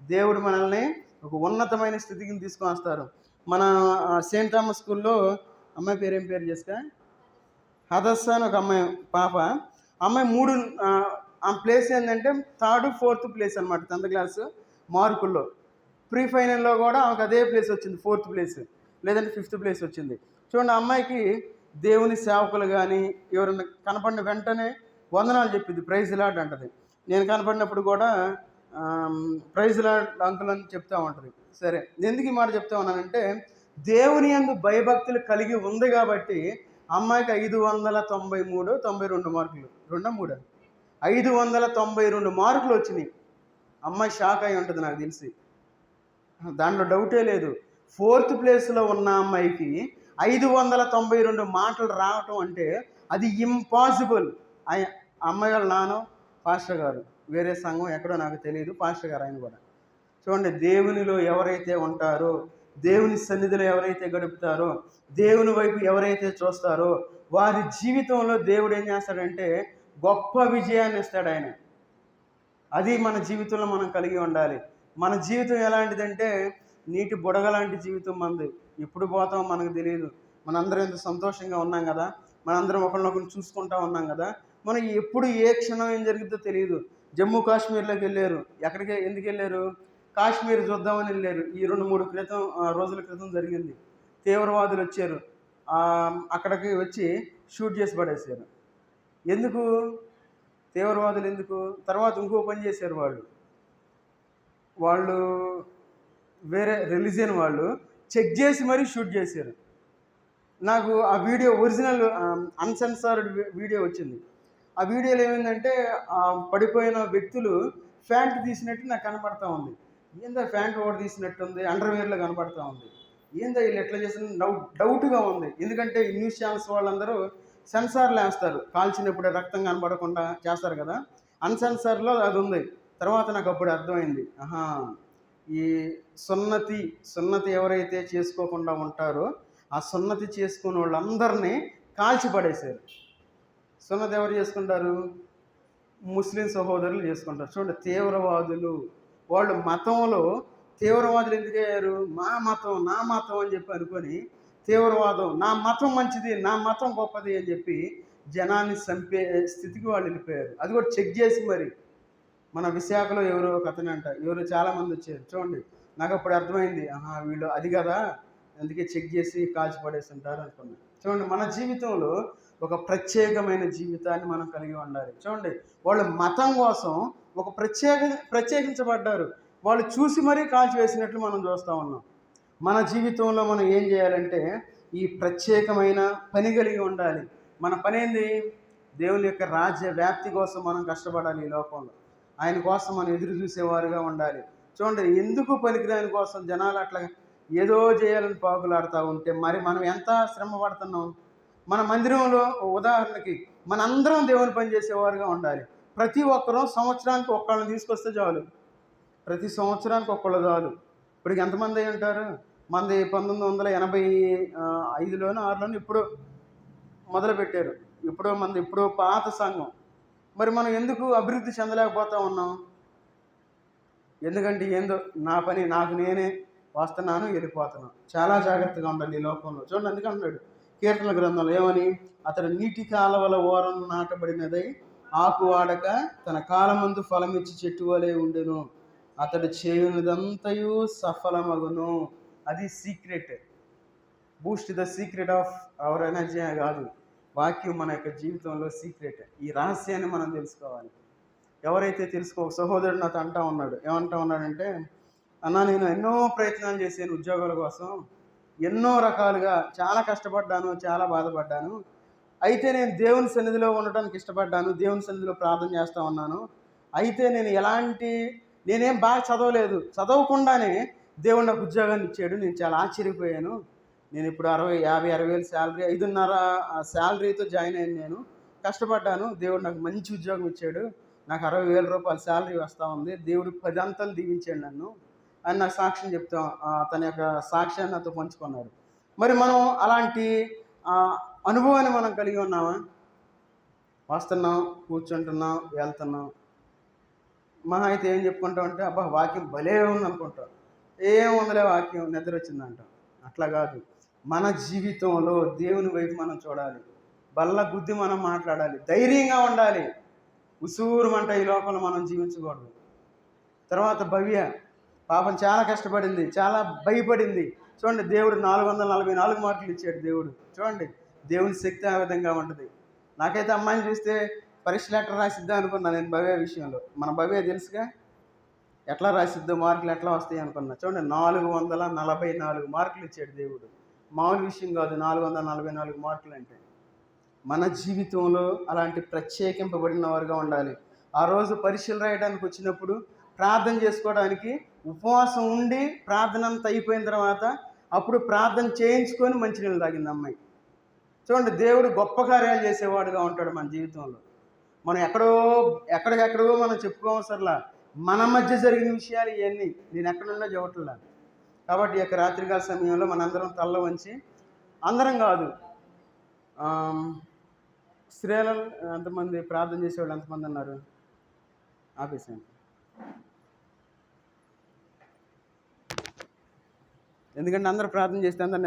దేవుడు మనల్ని ఒక ఉన్నతమైన స్థితికి తీసుకొని వస్తారు. మన సెయింట్ థామస్ స్కూల్లో అమ్మాయి పేరు ఏం పేరు చేసుక, హదస్స అని ఒక అమ్మాయి పాప. అమ్మాయి 3 ఆ ప్లేస్ ఏంటంటే 3rd, 4th ప్లేస్ అనమాట 10th క్లాస్ మార్కుల్లో. ప్రీ ఫైనల్లో కూడా ఆమెకు అదే ప్లేస్ వచ్చింది, 4th ప్లేస్, లేదంటే 5th ప్లేస్ వచ్చింది. చూడండి, అమ్మాయికి దేవుని సేవకులు కానీ ఎవరైనా కనపడిన వెంటనే వందనాలు చెప్పింది, ప్రైజ్ లాడ్ అంటది. నేను కనపడినప్పుడు కూడా ప్రైజ్ లాడ్ అంకుల్ అని చెప్తా ఉంటుంది. సరే, ఎందుకు ఈ మాట చెప్తా ఉన్నానంటే, దేవుని యందు భయభక్తులు కలిగి ఉంది కాబట్టి అమ్మాయికి 593, 92 మార్కులు, 2, 3, 592 మార్కులు వచ్చినాయి. అమ్మాయి షాక్ అయి ఉంటుంది నాకు తెలిసి, దాంట్లో డౌటే లేదు. 4th ప్లేస్లో ఉన్న అమ్మాయికి 592 మాటలు రావటం అంటే అది ఇంపాసిబుల్. అమ్మాయి వాళ్ళ నాన్న పాస్టర్ గారు, వేరే సంఘం ఎక్కడో నాకు తెలియదు, పాస్టర్ గారు ఆయన కూడా. చూడండి, దేవునిలో ఎవరైతే ఉంటారో, దేవుని సన్నిధిలో ఎవరైతే గడుపుతారో, దేవుని వైపు ఎవరైతే చూస్తారో వారి జీవితంలో దేవుడు ఏం చేస్తాడంటే గొప్ప విజయాన్ని ఇస్తాడు ఆయన. అది మన జీవితంలో మనం కలిగి ఉండాలి. మన జీవితం ఎలాంటిదంటే నీటి బుడగ లాంటి జీవితం మనది. ఎప్పుడు పోతామో మనకు తెలియదు. మనందరం ఎంత సంతోషంగా ఉన్నాం కదా, మనందరం ఒకరినొకరిని చూసుకుంటూ ఉన్నాం కదా, మనం ఎప్పుడు ఏ క్షణం ఏం జరుగుతుందో తెలియదు. జమ్మూ కాశ్మీర్లోకి వెళ్ళారు. ఎందుకు వెళ్ళారు? కాశ్మీర్ చూద్దామని వెళ్ళారు. ఈ 2-3 రోజుల క్రితం జరిగింది. తీవ్రవాదులు వచ్చారు, అక్కడికి వచ్చి షూట్ చేసి పడేశారు. ఎందుకు తీవ్రవాదులు ఎందుకు? తర్వాత ఇంకో పని చేశారు వాళ్ళు వేరే రిలీజియన్ వాళ్ళు చెక్ చేసి మరీ షూట్ చేశారు. నాకు ఆ వీడియో ఒరిజినల్ అన్సెన్సార్డ్ వీడియో వచ్చింది. ఆ వీడియోలో ఏమైందంటే పడిపోయిన వ్యక్తులు ప్యాంట్ తీసినట్టు నాకు కనపడతా ఉంది. ఏందా ప్యాంట్ ఒకటి తీసినట్టుంది, అండర్వేర్లో కనపడతా ఉంది. ఏందా వీళ్ళు ఎట్లా చేసిన డౌట్గా ఉంది. ఎందుకంటే ఈ న్యూస్ ఛానల్స్ వాళ్ళందరూ సెన్సార్లు వేస్తారు, కాల్చినప్పుడు రక్తం కనపడకుండా చేస్తారు కదా, అన్సెన్సార్లో అది ఉంది. తర్వాత నాకు అప్పుడు అర్థమైంది, ఈ సున్నతి ఎవరైతే చేసుకోకుండా ఉంటారో ఆ సున్నతి చేసుకునే వాళ్ళందరినీ కాల్చి పడేశారు. సున్నతి ఎవరు చేసుకుంటారు? ముస్లిం సహోదరులు చేసుకుంటారు. చూడండి, తీవ్రవాదులు వాళ్ళు మతంలో తీవ్రవాదులు ఎందుకు అయ్యారు? నా మతం అని చెప్పి అనుకొని తీవ్రవాదం, నా మతం మంచిది, నా మతం గొప్పది అని చెప్పి జనాన్ని చంపే స్థితికి వాళ్ళు వెళ్ళిపోయారు. అది కూడా చెక్ చేసి మరి. మన విశాఖలో ఎవరో ఒక అతను అంట, చాలామంది వచ్చారు. చూడండి, నాకు అప్పుడు అర్థమైంది, వీళ్ళు అది కదా, అందుకే చెక్ చేసి కాల్చి పడేస్తుంటారు అనుకున్నాను. చూడండి, మన జీవితంలో ఒక ప్రత్యేకమైన జీవితాన్ని మనం కలిగి ఉండాలి. చూడండి, వాళ్ళు మతం కోసం ఒక ప్రత్యేకించబడ్డారు. వాళ్ళు చూసి మరీ కాల్చి వేసినట్లు మనం చూస్తూ ఉన్నాం. మన జీవితంలో మనం ఏం చేయాలంటే ఈ ప్రత్యేకమైన పని కలిగి ఉండాలి. మన పని ఏంది? దేవుని యొక్క రాజ్య వ్యాప్తి కోసం మనం కష్టపడాలి ఈ లోకంలో. ఆయన కోసం మనం ఎదురు చూసేవారుగా ఉండాలి. చూడండి, ఎందుకు పనికిరాని కోసం జనాలు అట్లా ఏదో చేయాలని పాకులాడుతూ ఉంటే మరి మనం ఎంత శ్రమ పడుతున్నాం. మన మందిరంలో ఉదాహరణకి మనందరం దేవుని పని చేసేవారుగా ఉండాలి. ప్రతి ఒక్కరూ సంవత్సరానికి ఒక్కళ్ళని తీసుకొస్తే చాలు. ప్రతి సంవత్సరానికి ఒక్కళ్ళు చాలు. ఇప్పటికి ఎంతమంది అయి ఉంటారు? మనది 1985లోనో 6లోనో ఇప్పుడు మొదలుపెట్టారు. ఇప్పుడు పాత సంఘం. మరి మనం ఎందుకు అభివృద్ధి చెందలేకపోతా ఉన్నాం? ఎందుకంటే ఏందో నా పని నాకు నేనే వస్తున్నాను, వెళ్ళిపోతున్నాను. చాలా జాగ్రత్తగా ఉండాలి ఈ లోకంలో. చూడండి, అందుకే అంటున్నాడు కీర్తన గ్రంథంలో ఏమని, అతడు నీటి కాలవల ఓరం నాటబడినదై ఆకు వాడక తన కాలమందు ఫలమిచ్చి చెట్టు వలె ఉండెను, అతడు చేయునిదంతయు సఫలమగును. అది secret. Boost the secret of our energy కాదు, వాక్యం మన యొక్క జీవితంలో సీక్రెట్. ఈ రహస్యాన్ని మనం తెలుసుకోవాలి. ఎవరైతే సహోదరుడు నాతో అంటా ఉన్నాడు, ఏమంటా ఉన్నాడంటే, అన్నా నేను ఎన్నో ప్రయత్నాలు చేశాను ఉద్యోగాల కోసం, ఎన్నో రకాలుగా చాలా కష్టపడ్డాను, చాలా బాధపడ్డాను. అయితే నేను దేవుని సన్నిధిలో ఉండడానికి ఇష్టపడ్డాను, దేవుని సన్నిధిలో ప్రార్థన చేస్తూ ఉన్నాను. అయితే నేనేం బాగా చదవలేదు, చదవకుండానే దేవుడు నాకు ఉద్యోగాన్ని ఇచ్చాడు. నేను చాలా ఆశ్చర్యపోయాను. నేను ఇప్పుడు 50,000 శాలరీ, 5.5 శాలరీతో జాయిన్ అయ్యాను. నేను కష్టపడ్డాను, దేవుడు నాకు మంచి ఉద్యోగం ఇచ్చాడు, నాకు 60,000 రూపాయల శాలరీ వస్తూ ఉంది, దేవుడు 10 అంతలు దీవించాడు నన్ను అని నాకు సాక్ష్యం చెప్తాం. తన యొక్క సాక్ష్యాన్ని నాతో పంచుకున్నారు. మరి మనం అలాంటి అనుభవాన్ని మనం కలిగి ఉన్నామా? వస్తున్నాం, కూర్చుంటున్నాం, వెళ్తున్నాం, మహా అయితే ఏం చెప్పుకుంటాం అంటే, అబ్బా వాక్యం భలే ఉంది అనుకుంటాం. ఏం ఉందలే వాక్యం, నిద్ర వచ్చిందంటాం. అట్లా కాదు. మన జీవితంలో దేవుని వైపు మనం చూడాలి, బల్ల గుద్ది మనం మాట్లాడాలి, ధైర్యంగా ఉండాలి. ఉసూరుమంట ఈ లోకంలో మనం జీవించకూడదు. తర్వాత భవ్య పాపం చాలా కష్టపడింది, చాలా భయపడింది. చూడండి, దేవుడు 444 మార్కులు ఇచ్చాడు దేవుడు. చూడండి, దేవుని శక్తి ఆ విధంగా ఉంటుంది. నాకైతే అమ్మాయిని చూస్తే పరీక్ష లెటర్ రాసిద్దాం అనుకున్నాను నేను భవ్య విషయంలో. మన భవ్య తెలుసుగా, ఎట్లా రాసిద్దో, మార్కులు ఎట్లా వస్తాయి అనుకున్నా. చూడండి, 444 మార్కులు ఇచ్చాడు దేవుడు. మామూలు విషయం కాదు 444 మార్కులు అంటే. మన జీవితంలో అలాంటి ప్రత్యేకింపబడిన వారుగా ఉండాలి. ఆ రోజు పరీక్షలు రాయడానికి వచ్చినప్పుడు ప్రార్థన చేసుకోవడానికి ఉపవాసం ఉండి ప్రార్థన అంతా అయిపోయిన తర్వాత అప్పుడు ప్రార్థన చేయించుకొని మంచినీళ్ళు తాగింది అమ్మాయి. చూడండి, దేవుడు గొప్ప కార్యాలు చేసేవాడుగా ఉంటాడు మన జీవితంలో. మనం ఎక్కడికెక్కడో మనం చెప్పుకోవసరలా, మన మధ్య జరిగిన విషయాలు ఇవన్నీ. నేను ఎక్కడున్నా చెప్పట్లా. కాబట్టి ఈ యొక్క రాత్రికాల సమయంలో మనందరం తల్ల వంచి, అందరం కాదు, స్త్రీలు ఎంతమంది ప్రార్థన చేసేవాళ్ళు ఎంతమంది అన్నారు? ఆపేసాను. ఎందుకంటే అందరూ ప్రార్థన చేస్తే అందరూ